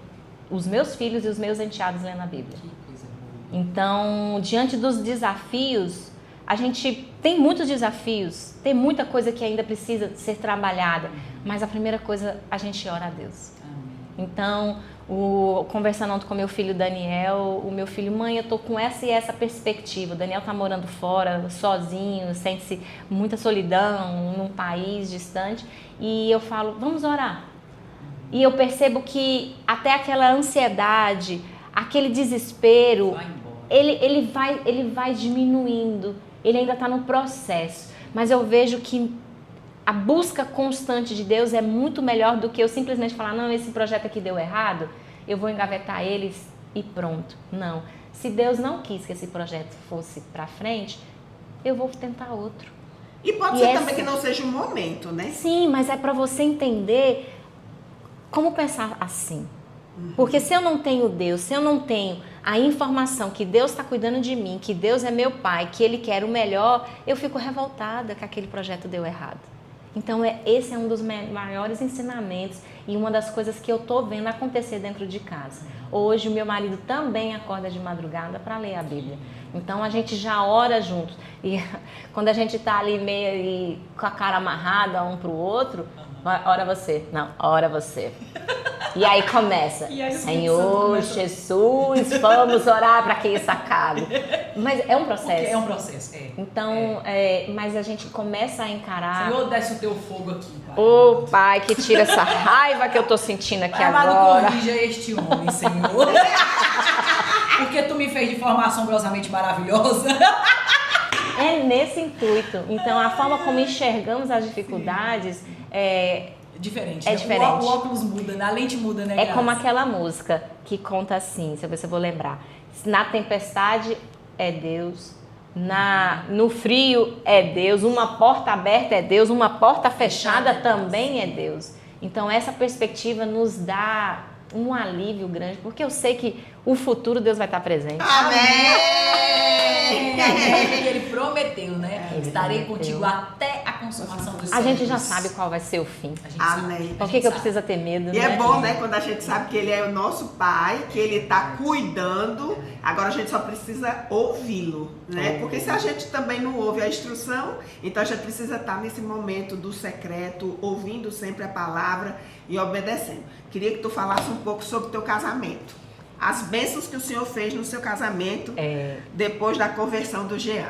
os meus filhos e os meus enteados lendo a Bíblia. Que coisa boa. Então, diante dos desafios, a gente tem muitos desafios, tem muita coisa que ainda precisa ser trabalhada, mas a primeira coisa, a gente ora a Deus. Amém. Então, conversando ontem com meu filho Daniel, o meu filho, mãe, eu tô com essa e essa perspectiva. O Daniel tá morando fora, sozinho, sente-se muita solidão, num país distante, e eu falo, vamos orar. E eu percebo que até aquela ansiedade, aquele desespero, ele vai diminuindo. Ele ainda está no processo, mas eu vejo que a busca constante de Deus é muito melhor do que eu simplesmente falar, não, esse projeto aqui deu errado, eu vou engavetar eles e pronto. Não, se Deus não quis que esse projeto fosse para frente, eu vou tentar outro. E pode ser também que não seja um momento, né? Sim, mas é para você entender como pensar assim. Porque se eu não tenho Deus, se eu não tenho a informação que Deus está cuidando de mim, que Deus é meu pai, que Ele quer o melhor, eu fico revoltada que aquele projeto deu errado. Então esse é um dos maiores ensinamentos e uma das coisas que eu estou vendo acontecer dentro de casa. Hoje o meu marido também acorda de madrugada para ler a Bíblia. Então a gente já ora juntos. E quando a gente está ali meio com a cara amarrada um para o outro, ora você, não, ora você. E aí começa, Senhor Jesus, vamos orar para que isso acabe. Mas é um processo. É um processo, Então, mas a gente começa a encarar... Senhor, desce o teu fogo aqui, Pai. Ô, Pai, que tira essa raiva que eu tô sentindo aqui agora. Corrija este homem, Senhor. Porque tu me fez de forma assombrosamente maravilhosa. É nesse intuito. Então, a forma como enxergamos as dificuldades diferente. É diferente. O óculos muda, a lente muda, né? É como aquela música que conta assim, se eu ver se eu vou lembrar. Na tempestade é Deus, no frio é Deus, uma porta aberta é Deus, uma porta fechada também é Deus. Então essa perspectiva nos dá um alívio grande, porque eu sei que o futuro Deus vai estar presente. Amém! Ele prometeu, né? Estarei contigo até a consumação dos séculos. A gente já sabe qual vai ser o fim. Amém. Por que eu preciso ter medo? E é bom, né, quando a gente sabe que Ele é o nosso Pai, que Ele está cuidando, agora a gente só precisa ouvi-lo, né? Porque se a gente também não ouve a instrução, então a gente precisa estar nesse momento do secreto, ouvindo sempre a palavra e obedecendo. Queria que tu falasse um pouco sobre o teu casamento. As bênçãos que o Senhor fez no seu casamento depois da conversão do Jean.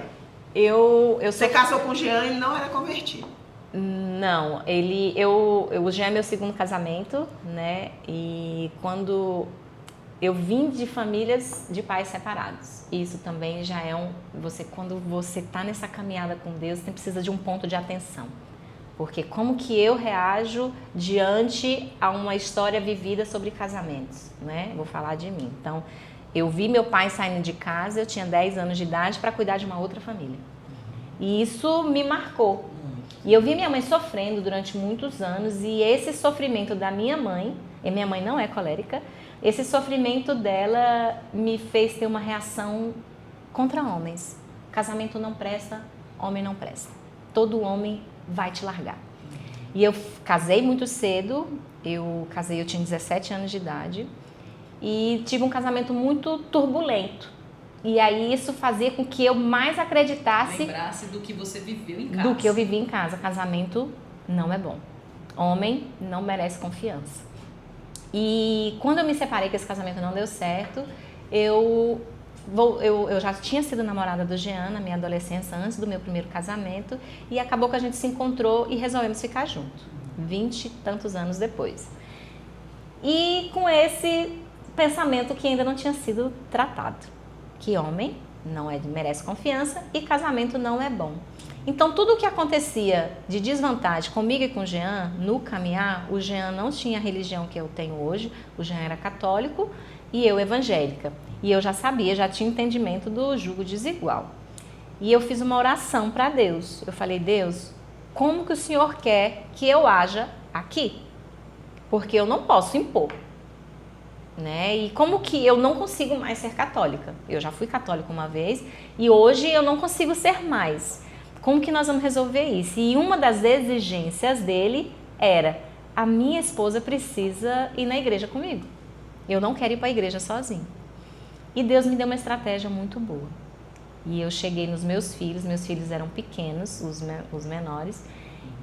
Você casou com o Jean, ele não era convertido. Não, o Jean é meu segundo casamento, né? E quando eu vim de famílias de pais separados, isso também já é quando você está nessa caminhada com Deus, você precisa de um ponto de atenção. Porque como que eu reajo diante a uma história vivida sobre casamentos, né? Vou falar de mim. Então, eu vi meu pai saindo de casa, eu tinha 10 anos de idade para cuidar de uma outra família. E isso me marcou. E eu vi minha mãe sofrendo durante muitos anos e esse sofrimento da minha mãe, e minha mãe não é colérica, esse sofrimento dela me fez ter uma reação contra homens. Casamento não presta, homem não presta. Todo homem vai te largar. E eu casei muito cedo, eu tinha 17 anos de idade e tive um casamento muito turbulento. E aí isso fazia com que eu mais acreditasse... Lembrasse do que você viveu em casa. Do que eu vivi em casa. Casamento não é bom. Homem não merece confiança. E quando eu me separei, que esse casamento não deu certo, eu já tinha sido namorada do Jean na minha adolescência, antes do meu primeiro casamento, e acabou que a gente se encontrou e resolvemos ficar junto, 20 e tantos anos depois. E com esse pensamento que ainda não tinha sido tratado, que homem não merece confiança e casamento não é bom. Então tudo o que acontecia de desvantagem comigo e com o Jean, no caminhar, o Jean não tinha a religião que eu tenho hoje, o Jean era católico e eu evangélica. E eu já sabia, já tinha entendimento do jugo desigual. E eu fiz uma oração para Deus. Eu falei, Deus, como que o Senhor quer que eu haja aqui? Porque eu não posso impor. Né? E como que eu não consigo mais ser católica? Eu já fui católica uma vez e hoje eu não consigo ser mais. Como que nós vamos resolver isso? E uma das exigências dele era, a minha esposa precisa ir na igreja comigo. Eu não quero ir para a igreja sozinha. E Deus me deu uma estratégia muito boa. E eu cheguei nos meus filhos eram pequenos, os menores,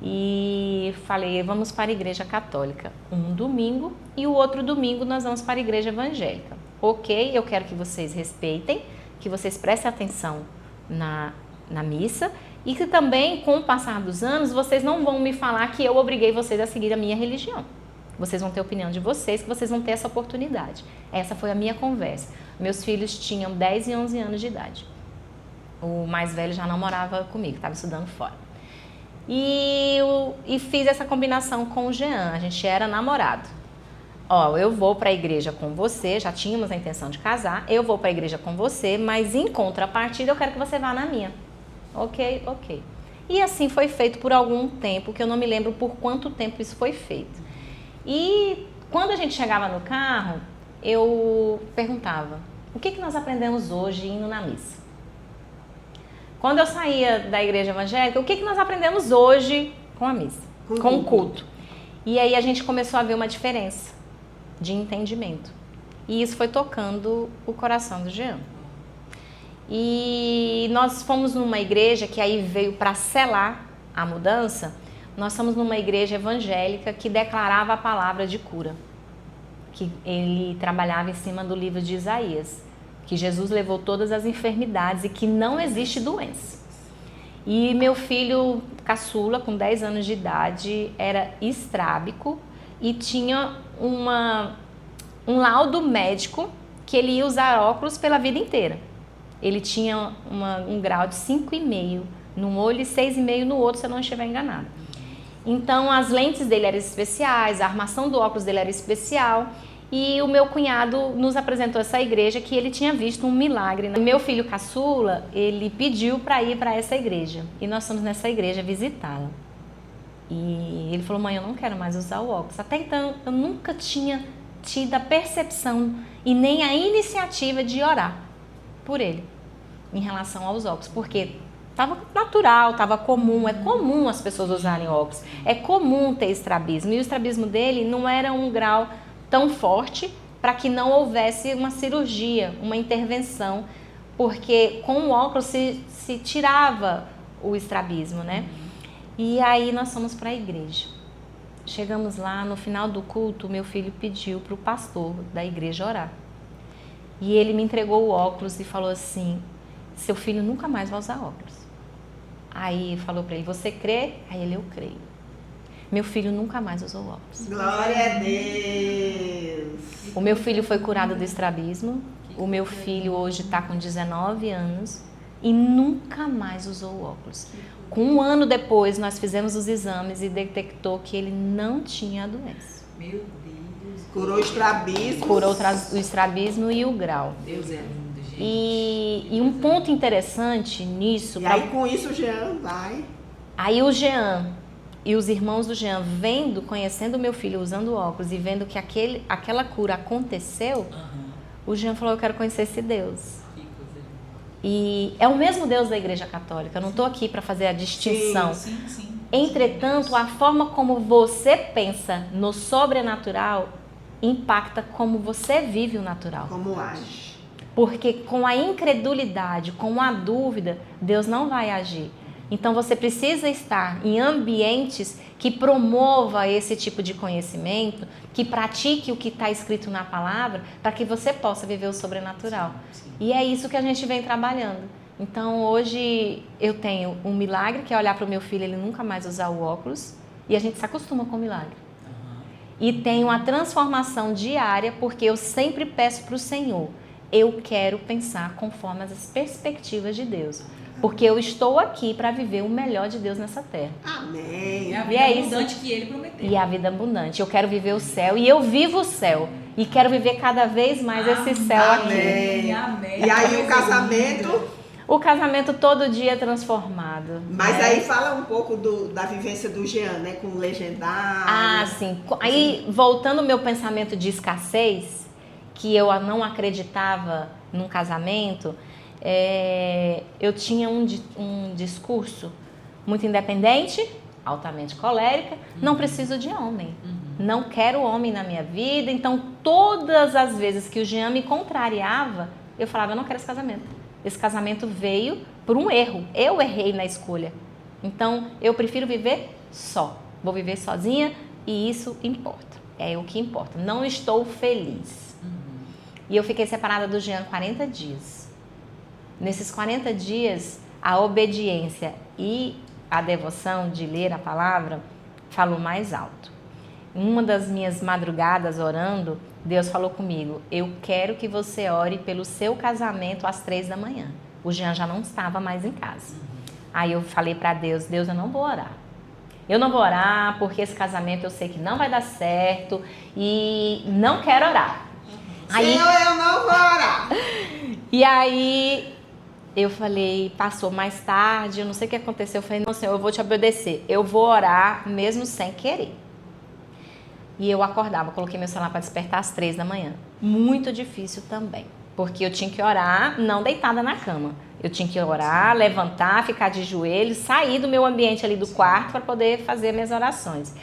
e falei, vamos para a igreja católica. Um domingo e o outro domingo nós vamos para a igreja evangélica. Ok, eu quero que vocês respeitem, que vocês prestem atenção na missa e que também, com o passar dos anos, vocês não vão me falar que eu obriguei vocês a seguir a minha religião. Vocês vão ter a opinião de vocês, que vocês vão ter essa oportunidade. Essa foi a minha conversa. Meus filhos tinham 10 e 11 anos de idade. O mais velho já não morava comigo, estava estudando fora. E fiz essa combinação com o Jean, a gente era namorado. Ó, eu vou para a igreja com você, já tínhamos a intenção de casar, eu vou para a igreja com você, mas em contrapartida eu quero que você vá na minha. Ok. E assim foi feito por algum tempo, que eu não me lembro por quanto tempo isso foi feito. E quando a gente chegava no carro, eu perguntava, o que nós aprendemos hoje indo na missa? Quando eu saía da igreja evangélica, o que nós aprendemos hoje com a missa? Com o culto. E aí a gente começou a ver uma diferença de entendimento. E isso foi tocando o coração do Jean. E nós fomos numa igreja que aí veio para selar a mudança. Nós fomos numa igreja evangélica que declarava a palavra de cura. Que ele trabalhava em cima do livro de Isaías. Que Jesus levou todas as enfermidades e que não existe doença. E meu filho caçula, com 10 anos de idade, era estrábico e tinha um laudo médico que ele ia usar óculos pela vida inteira. Ele tinha um grau de 5,5 num olho e 6,5 no outro, se eu não estiver enganada. Então, as lentes dele eram especiais, a armação do óculos dele era especial E o meu cunhado nos apresentou essa igreja que ele tinha visto um milagre. Meu filho caçula, ele pediu para ir para essa igreja. E nós fomos nessa igreja visitá-la. E ele falou, mãe, eu não quero mais usar o óculos. Até então, eu nunca tinha tido a percepção e nem a iniciativa de orar por ele em relação aos óculos. Porque estava natural, estava comum. É comum as pessoas usarem óculos. É comum ter estrabismo. E o estrabismo dele não era um grau tão forte para que não houvesse uma cirurgia, uma intervenção. Porque com o óculos se tirava o estrabismo, né? E aí nós fomos para a igreja. Chegamos lá, no final do culto, meu filho pediu para o pastor da igreja orar. E ele me entregou o óculos e falou assim, seu filho nunca mais vai usar óculos. Aí falou para ele, você crê? Aí ele, eu creio. Meu filho nunca mais usou óculos. Glória a Deus! O meu filho foi curado do estrabismo. O meu filho hoje está com 19 anos e nunca mais usou óculos. Com um ano depois, nós fizemos os exames e detectou que ele não tinha a doença. Meu Deus. Curou o estrabismo. Curou o estrabismo e o grau. Deus é lindo, gente. E um ponto interessante nisso... E aí com isso o Jean vai... Aí o Jean e os irmãos do Jean, conhecendo o meu filho usando óculos e vendo que aquela cura aconteceu, o Jean falou, eu quero conhecer esse Deus. E é o mesmo Deus da Igreja Católica, eu não estou aqui para fazer a distinção. Sim. Entretanto, a forma como você pensa no sobrenatural impacta como você vive o natural. Como age. Porque com a incredulidade, com a dúvida, Deus não vai agir. Então você precisa estar em ambientes que promova esse tipo de conhecimento, que pratique o que está escrito na palavra, para que você possa viver o sobrenatural. Sim. E é isso que a gente vem trabalhando. Então hoje eu tenho um milagre, que é olhar para o meu filho, ele nunca mais usar o óculos, e a gente se acostuma com o milagre. E tenho uma transformação diária, porque eu sempre peço para o Senhor, eu quero pensar conforme as perspectivas de Deus. Porque eu estou aqui para viver o melhor de Deus nessa terra. Amém. É a vida abundante que ele prometeu. E a vida abundante. Eu quero viver o céu e eu vivo o céu. E quero viver cada vez mais esse céu aqui. Amém. E aí o casamento... O casamento todo dia é transformado. Mas aí fala um pouco da vivência do Jean, né? Com o legendário. Ah, sim. Aí, voltando ao meu pensamento de escassez, que eu não acreditava num casamento... eu tinha um discurso muito independente, altamente colérica, não preciso de homem, não quero homem na minha vida. Então todas as vezes que o Jean me contrariava, eu falava, eu não quero esse casamento. Esse casamento veio por um erro, eu errei na escolha. Então eu prefiro viver só, vou viver sozinha e isso importa, é o que importa, não estou feliz. E eu fiquei separada do Jean 40 dias. Nesses 40 dias, a obediência e a devoção de ler a palavra falou mais alto. Uma das minhas madrugadas orando, Deus falou comigo, eu quero que você ore pelo seu casamento às 3 da manhã. O Jean já não estava mais em casa. Aí eu falei para Deus, Deus, eu não vou orar. Eu não vou orar porque esse casamento eu sei que não vai dar certo e não quero orar. Senhor, eu não vou orar. E aí... eu falei, passou mais tarde, eu não sei o que aconteceu. Eu falei, não, Senhor, eu vou te obedecer. Eu vou orar mesmo sem querer. E eu acordava, coloquei meu celular para despertar às 3 da manhã. Muito difícil também. Porque eu tinha que orar não deitada na cama. Eu tinha que orar, levantar, ficar de joelhos, sair do meu ambiente ali do quarto para poder fazer minhas orações.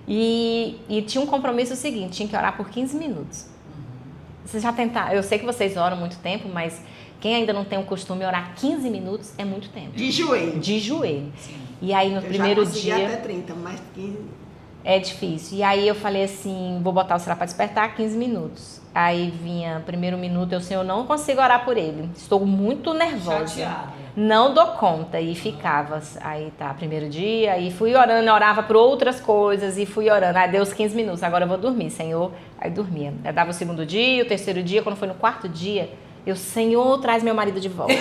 E tinha um compromisso seguinte, tinha que orar por 15 minutos. Vocês já tentaram? Eu sei que vocês oram muito tempo, mas... quem ainda não tem o costume de orar 15 minutos é muito tempo. De joelho. De joelho. Sim. E aí no primeiro dia... até 30, mas 15... é difícil. E aí eu falei assim, vou botar o celular para despertar 15 minutos. Aí vinha primeiro minuto, eu, Senhor, não consigo orar por ele. Estou muito nervosa. Chateada. Não dou conta. E ficava. Aí tá, primeiro dia, aí fui orando, orava por outras coisas e fui orando. Aí deu os 15 minutos, agora eu vou dormir, Senhor. Aí dormia. Aí dava o segundo dia, o terceiro dia, quando foi no quarto dia... eu, Senhor, traz meu marido de volta.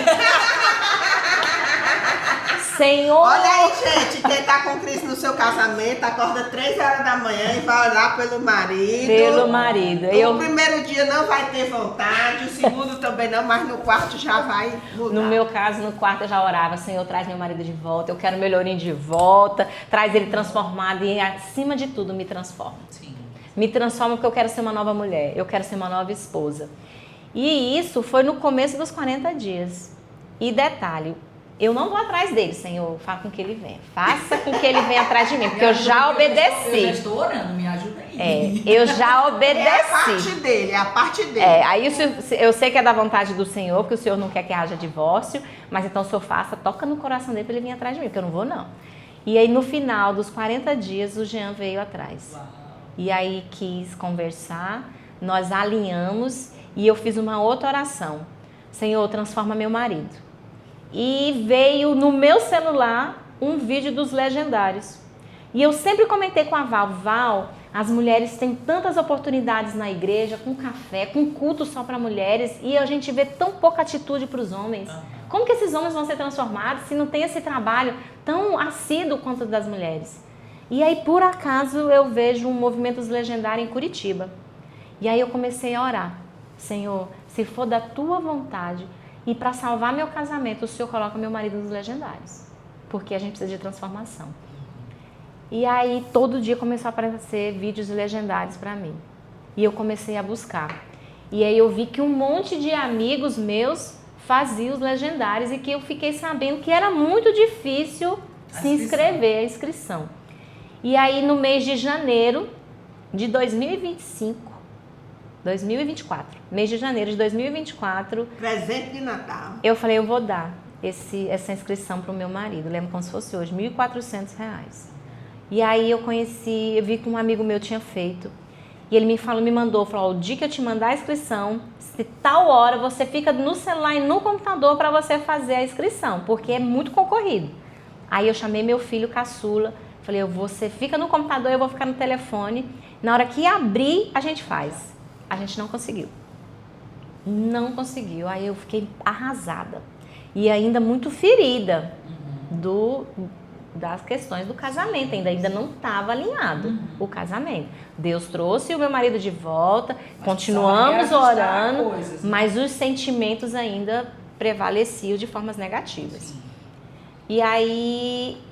Senhor! Olha aí, gente, quem tá com crise no seu casamento, acorda 3 horas da manhã e vai orar pelo marido. Pelo marido. O primeiro dia não vai ter vontade, o segundo também não, mas no quarto já vai mudar. No meu caso, no quarto eu já orava, Senhor, traz meu marido de volta, eu quero meu Lourinho de volta, traz ele transformado e acima de tudo me transforma. Sim. Me transforma porque eu quero ser uma nova mulher, eu quero ser uma nova esposa. E isso foi no começo dos 40 dias. E detalhe, eu não vou atrás dele, Senhor, faça com que ele venha. Faça com que ele venha atrás de mim, porque eu já obedeci. Eu já estou orando, me ajuda aí. Eu já obedeci. É a parte dele, é a parte dele. Aí eu sei que é da vontade do Senhor, porque o Senhor não quer que haja divórcio, mas então o Senhor faça, toca no coração dele para ele vir atrás de mim, porque eu não vou não. E aí no final dos 40 dias o Jean veio atrás. Uau. E aí quis conversar, nós alinhamos e eu fiz uma outra oração. Senhor, transforma meu marido. E veio no meu celular um vídeo dos Legendários. E eu sempre comentei com a Val, as mulheres têm tantas oportunidades na igreja, com café, com culto só para mulheres, e a gente vê tão pouca atitude para os homens. Como que esses homens vão ser transformados se não tem esse trabalho tão assíduo quanto o das mulheres? E aí, por acaso, eu vejo um movimento dos Legendários em Curitiba. E aí eu comecei a orar. Senhor, se for da tua vontade, e para salvar meu casamento, o Senhor coloca meu marido nos Legendários. Porque a gente precisa de transformação. E aí, todo dia começou a aparecer vídeos legendários para mim. E eu comecei a buscar. E aí eu vi que um monte de amigos meus faziam os Legendários e que eu fiquei sabendo que era muito difícil se inscrever, a inscrição. E aí, no mês de janeiro de 2024, mês de janeiro de 2024, presente de Natal, eu falei, eu vou dar essa inscrição para o meu marido, lembro como se fosse hoje, R$ 1.400. E aí eu vi que um amigo meu tinha feito, e ele me mandou, o dia que eu te mandar a inscrição, se tal hora você fica no celular e no computador para você fazer a inscrição, porque é muito concorrido. Aí eu chamei meu filho caçula, falei, você fica no computador, eu vou ficar no telefone, na hora que abrir, a gente faz. A gente não conseguiu. Não conseguiu. Aí eu fiquei arrasada. E ainda muito ferida das questões do casamento. Ainda não estava alinhado o casamento. Deus trouxe o meu marido de volta, continuamos orando, mas os sentimentos ainda prevaleciam de formas negativas. Sim. E aí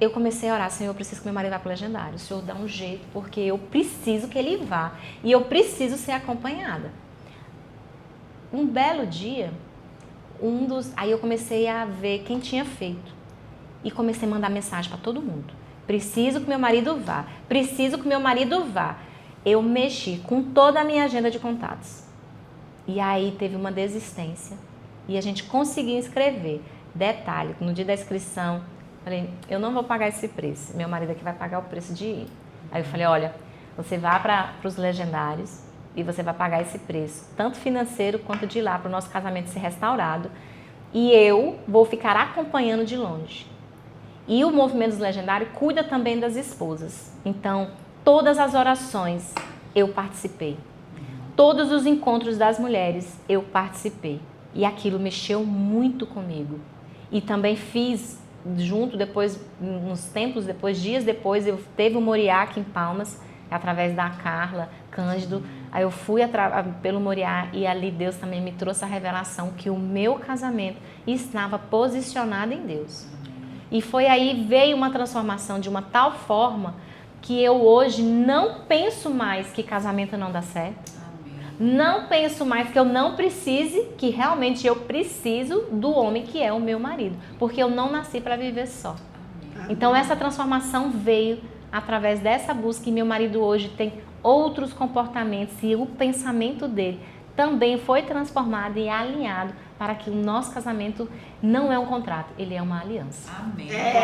eu comecei a orar, Senhor, eu preciso que meu marido vá para o Legendário. O Senhor dá um jeito, porque eu preciso que ele vá. E eu preciso ser acompanhada. Um belo dia, aí eu comecei a ver quem tinha feito. E comecei a mandar mensagem para todo mundo. Preciso que meu marido vá. Preciso que meu marido vá. Eu mexi com toda a minha agenda de contatos. E aí teve uma desistência. E a gente conseguiu inscrever. Detalhe, no dia da inscrição, falei, eu não vou pagar esse preço, meu marido aqui vai pagar o preço de ir. Aí eu falei, olha, você vai para os Legendários e você vai pagar esse preço, tanto financeiro quanto de lá, para o nosso casamento ser restaurado. E eu vou ficar acompanhando de longe. E o movimento dos Legendários cuida também das esposas. Então, todas as orações eu participei. Todos os encontros das mulheres eu participei. E aquilo mexeu muito comigo. E também fiz junto, depois, uns tempos depois, dias depois, eu teve o Moriá aqui em Palmas, através da Carla Cândido. Aí eu fui pelo Moriá e ali Deus também me trouxe a revelação que o meu casamento estava posicionado em Deus. E foi aí, veio uma transformação de uma tal forma que eu hoje não penso mais que casamento não dá certo. Não penso mais que eu não precise, que realmente eu preciso do homem que é o meu marido. Porque eu não nasci para viver só. Então essa transformação veio através dessa busca e meu marido hoje tem outros comportamentos e o pensamento dele também foi transformado e alinhado para que o nosso casamento não é um contrato, ele é uma aliança. Amém. Ela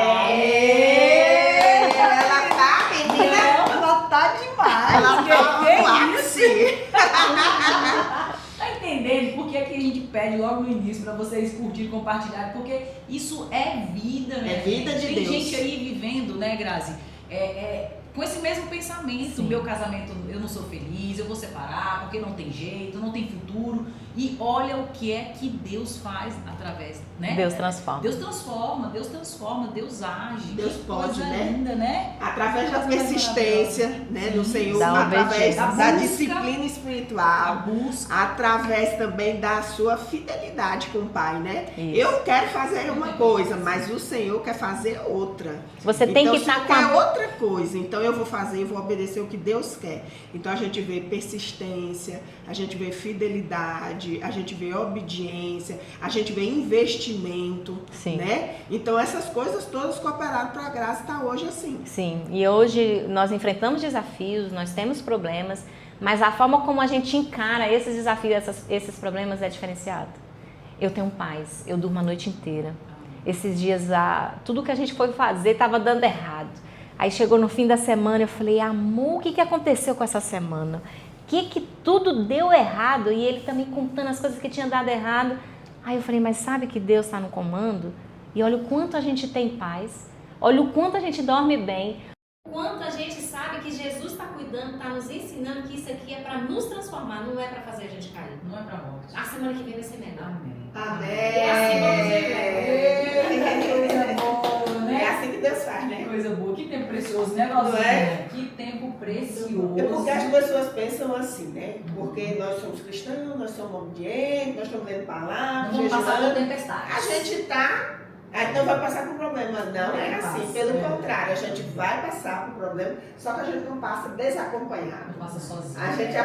tá, menina. Ela tá demais. Ela tá no ápice. Tá entendendo por que a gente pede logo no início para vocês curtirem, compartilharem? Porque isso é vida, né? É vida de Tem Deus. gente aí vivendo, né, Grazi? Com esse mesmo pensamento, Sim. meu casamento, eu não sou feliz, eu vou separar, porque não tem jeito, não tem futuro. E olha o que é que Deus faz através, né? Deus transforma. Deus transforma, Deus age. Deus Que pode, coisa né? linda, né? Através da Coisa persistência, né, do Sim. Senhor, Da através obediência. da Da busca. disciplina A espiritual, busca. através também da sua fidelidade com o Pai, né? Isso. Eu quero fazer uma coisa, mas o Senhor quer fazer outra. Você tem que se estar eu com a... quero outra coisa, então eu vou fazer e vou obedecer o que Deus quer. Então a gente vê persistência, a gente vê fidelidade, a gente vê obediência, a gente vê investimento, Sim. né? Então essas coisas todas cooperaram para a graça estar hoje assim. Sim, e hoje nós enfrentamos desafios, nós temos problemas, mas a forma como a gente encara esses desafios, esses problemas é diferenciado. Eu tenho paz, eu durmo a noite inteira. Esses dias, tudo que a gente foi fazer estava dando errado. Aí chegou no fim da semana, eu falei, amor, o que aconteceu com essa semana? Que tudo deu errado? E ele também contando as coisas que tinham dado errado. Aí eu falei, mas sabe que Deus está no comando? E olha o quanto a gente tem paz, olha o quanto a gente dorme bem, o quanto a gente sabe que Jesus está cuidando, está nos ensinando que isso aqui é para nos transformar, não é para fazer a gente cair. Não é pra morte. A semana que vem vai ser melhor. Amém. Amém. E assim vamos viver. Coisa boa, É né? assim que Deus faz, Que né? coisa boa. Que tempo precioso, né, Valzinha? Não é? Que tempo precioso. É porque as pessoas pensam assim, né? Porque nós somos cristãos, nós somos obedientes, nós estamos lendo palavras, Não vamos passar por jejuando. tempestade. A gente tá, aí não vai passar por problema. Não é assim, passa, pelo é. contrário, a gente vai passar por problema, só que a gente não passa desacompanhado. Não passa sozinho. A gente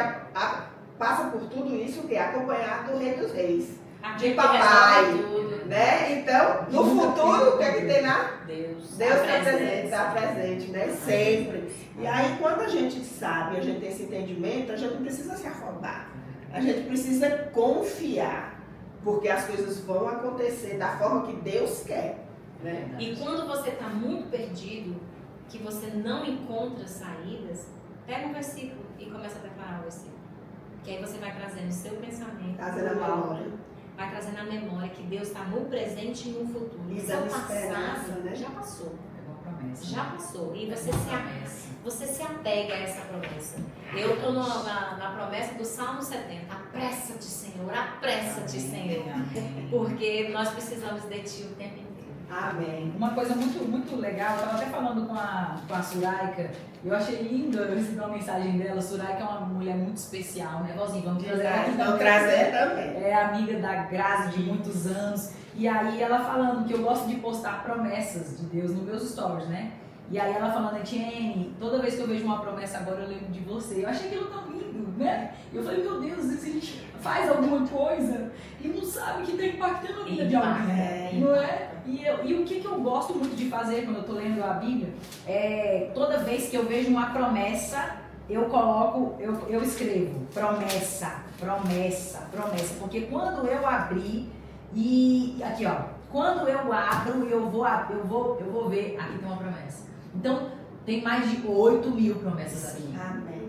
passa por tudo isso que é acompanhado do Rei dos Reis, Aqui papai, resolve tudo. né? Então, no futuro, o que é que tem lá? Deus Deus tá está presente, né? Sempre. E aí, quando a gente sabe, a gente tem esse entendimento, a gente não precisa se afobar. A gente precisa confiar, porque as coisas vão acontecer da forma que Deus quer, né? E quando você está muito perdido, que você não encontra saídas, pega um versículo e começa a declarar o versículo. Que aí você vai trazendo o seu pensamento, Trazendo a memória. vai trazendo a memória que Deus está no presente e no futuro. E O seu dando esperança, passado né? já passou. É uma promessa. Já passou. E É você uma se, promessa. você se apega a essa promessa. Eu estou na promessa do Salmo 70. Apressa-te, Senhor, apressa-te, Senhor. Amém. Porque nós precisamos de Ti o tempo inteiro. Amém. Uma coisa muito legal, eu estava até falando com a Suraika, eu achei lindo, eu recebi uma mensagem dela. Suraika é uma mulher muito especial, né, Vozinho? Vamos trazer ela aqui Vamos também. trazer também. É amiga da Grazi de muitos anos. E aí ela falando que eu gosto de postar promessas de Deus nos meus stories, né? E aí ela falando, Etienne, toda vez que eu vejo uma promessa agora eu lembro de você. Eu achei aquilo tão lindo, né? E eu falei, meu Deus, às vezes a gente faz alguma coisa e não sabe que está impactando a vida de alguém, não é? E o que eu gosto muito de fazer quando eu estou lendo a Bíblia é, toda vez que eu vejo uma promessa, eu coloco, eu escrevo promessa, promessa, promessa. Porque quando eu abrir, e aqui ó, quando eu abro, eu vou ver, aqui tem uma promessa. Então, tem mais de 8.000 promessas aqui. Amém.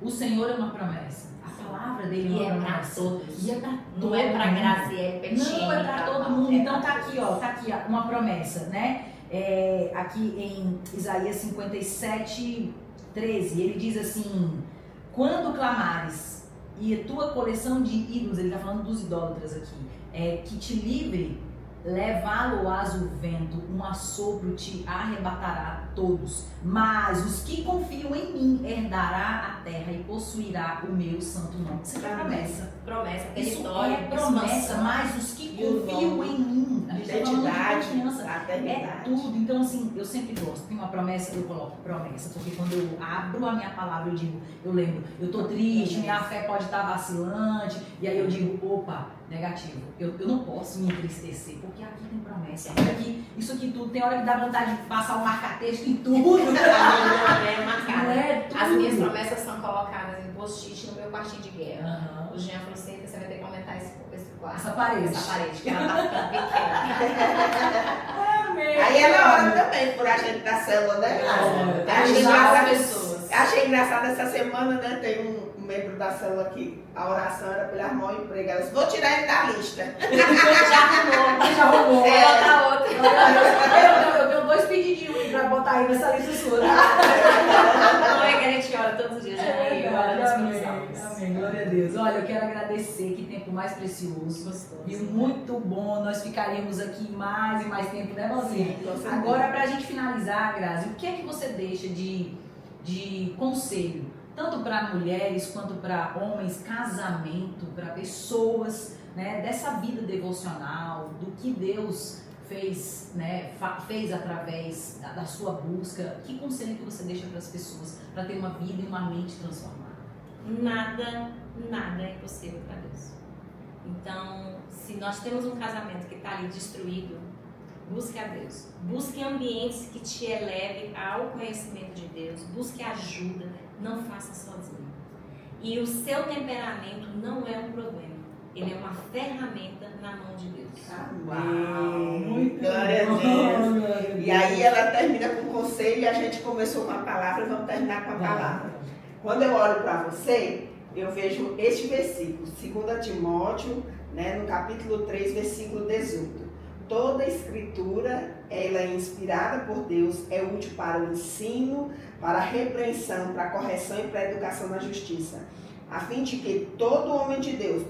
O Senhor é uma promessa. A palavra dele é uma promessa. todos. E é pra Não todo é para mundo. Graziele Pettini. Não, é para todo mundo. Então tá aqui, ó, uma promessa, né? Aqui em Isaías 57, 13, ele diz assim: quando clamares e a tua coleção de ídolos, ele tá falando dos idólatras aqui, que te livre, levá-lo-ás o vento, um assopro te arrebatará todos. Mas os que confiam em mim herdará a terra e possuirá o meu santo nome. Isso é promessa. Promessa, Isso território, é promessa, expansão. mas os que E o confiam nome, em mim, a gente tá falando de identidade, confiança, é paternidade. tudo. Então assim, eu sempre gosto, tem uma promessa, eu coloco promessa, porque quando eu abro a minha palavra, eu digo, eu lembro, eu tô triste, minha fé pode estar vacilante, e aí eu digo, opa, negativo, eu não posso me entristecer, porque aqui tem promessa, aqui, isso aqui tudo, tem hora que dá vontade de passar um marca-texto em tudo. É marcada. Não é tudo. As minhas promessas são colocadas em post-it no meu quartinho de guerra. Aham. O Jean falou assim, você vai ter que aumentar esse quarto. Essa parede. Essa parede, que ela tá ficando pequena. Amém. Aí é na hora também, por a gente da célula, né? Achei Ajudar as engraçado, pessoas. achei engraçado essa semana, né? Tem um membro da célula que a oração era para ele arrumar um emprego. Ela disse, vou tirar ele da lista. Já arrumou. Já roubou. Vou botar outra. Eu tenho 2 pedidinhos pra botar aí nessa lista sua. Não é que a gente ora todos os dias. É Ora nos verdade, meus amém, salmos. amém. Amém, glória a Deus. Olha, eu quero agradecer, que tempo mais precioso. Gostoso. Viu? Muito bom, nós ficaríamos aqui mais e mais tempo, né, Valzinha? Com certeza. Agora, pra gente finalizar, Grazi, o que é que você deixa de conselho, tanto para mulheres quanto para homens, casamento, para pessoas, né, dessa vida devocional, do que Deus fez, né, fez através da sua busca? Que conselho que você deixa para as pessoas para ter uma vida e uma mente transformada? Nada é impossível para Deus. Então, se nós temos um casamento que está ali destruído, busque a Deus. Busque ambientes que te eleve ao conhecimento de Deus. Busque ajuda. Não faça sozinho. E o seu temperamento não é um problema. Ele é uma ferramenta na mão de Deus. Amém. Glória a Deus. E aí ela termina com o conselho e a gente começou com a palavra e vamos terminar com a palavra. Quando eu olho para você, eu vejo este versículo, 2 Timóteo, né, no capítulo 3, versículo 18. Toda a escritura, ela é inspirada por Deus, é útil para o ensino, para a repreensão, para a correção e para a educação na justiça, a fim de que todo homem de Deus,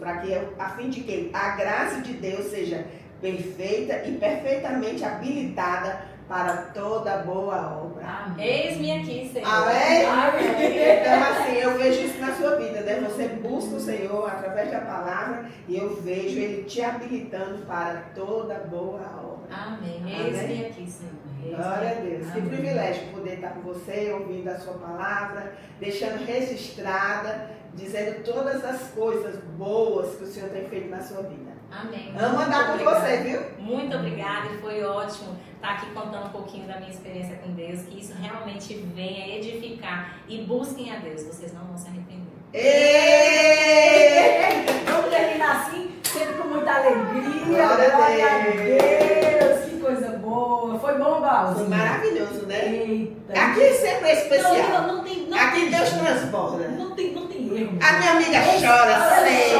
a fim de que a graça de Deus seja perfeita e perfeitamente habilitada para toda boa obra. Amém. Eis-me aqui, Senhor. Amém? Amém. Então, assim, eu vejo isso na sua vida, né? Você busca o Senhor através da palavra e eu vejo Ele te habilitando para toda boa obra. Amém. Amém. Eis-me aqui, Senhor. Eis-me Glória a aqui. Deus. Que Amém. privilégio poder estar com você, ouvindo a sua palavra, deixando registrada, dizendo todas as coisas boas que o Senhor tem feito na sua vida. Amém. Amo Muito andar com obrigada. você, viu? Muito obrigada, e foi ótimo estar aqui contando um pouquinho da minha experiência com Deus, que isso realmente venha edificar, e busquem a Deus, vocês não vão se arrepender. Êêêê! Vamos terminar assim, sempre com muita alegria. Glória a Glória a Deus. Que coisa boa. Foi bom, Foi Valzinho? maravilhoso, né? Eita. Aqui sempre é especial. Não tem, não Aqui tem Deus jeito. transborda. Não tem erro. A minha amiga chora sempre.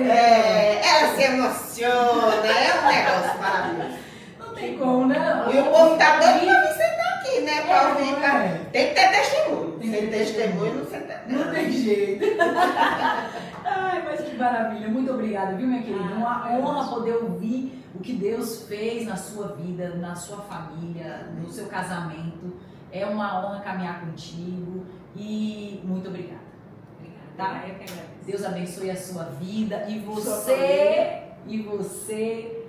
Ela se emociona, é um negócio maravilhoso. Não tem como, né? E o povo tá doido pra vir sentar aqui, né? Pra ouvir, É. tem que ter testemunho. Tem que Sem ter testemunho não senta. Não tem jeito. Ai, mas que maravilha. Muito obrigada, viu, minha querida? Uma honra poder ouvir o que Deus fez na sua vida, na sua família, no seu casamento. É uma honra caminhar contigo e muito obrigada. Tá? Eu que agradeço. Deus abençoe a sua vida e Sua você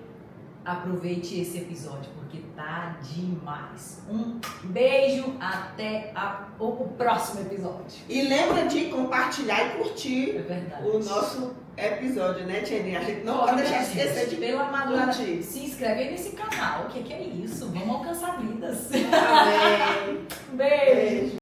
aproveite esse episódio porque tá demais. Um beijo, até o próximo episódio. E lembra de compartilhar e curtir É verdade. o nosso episódio, né, Tianinha? A gente não pode deixar de esquecer de Pela madrugada, curtir. se inscreve aí nesse canal. O que é isso? Vamos alcançar vidas. Amém. Beijo.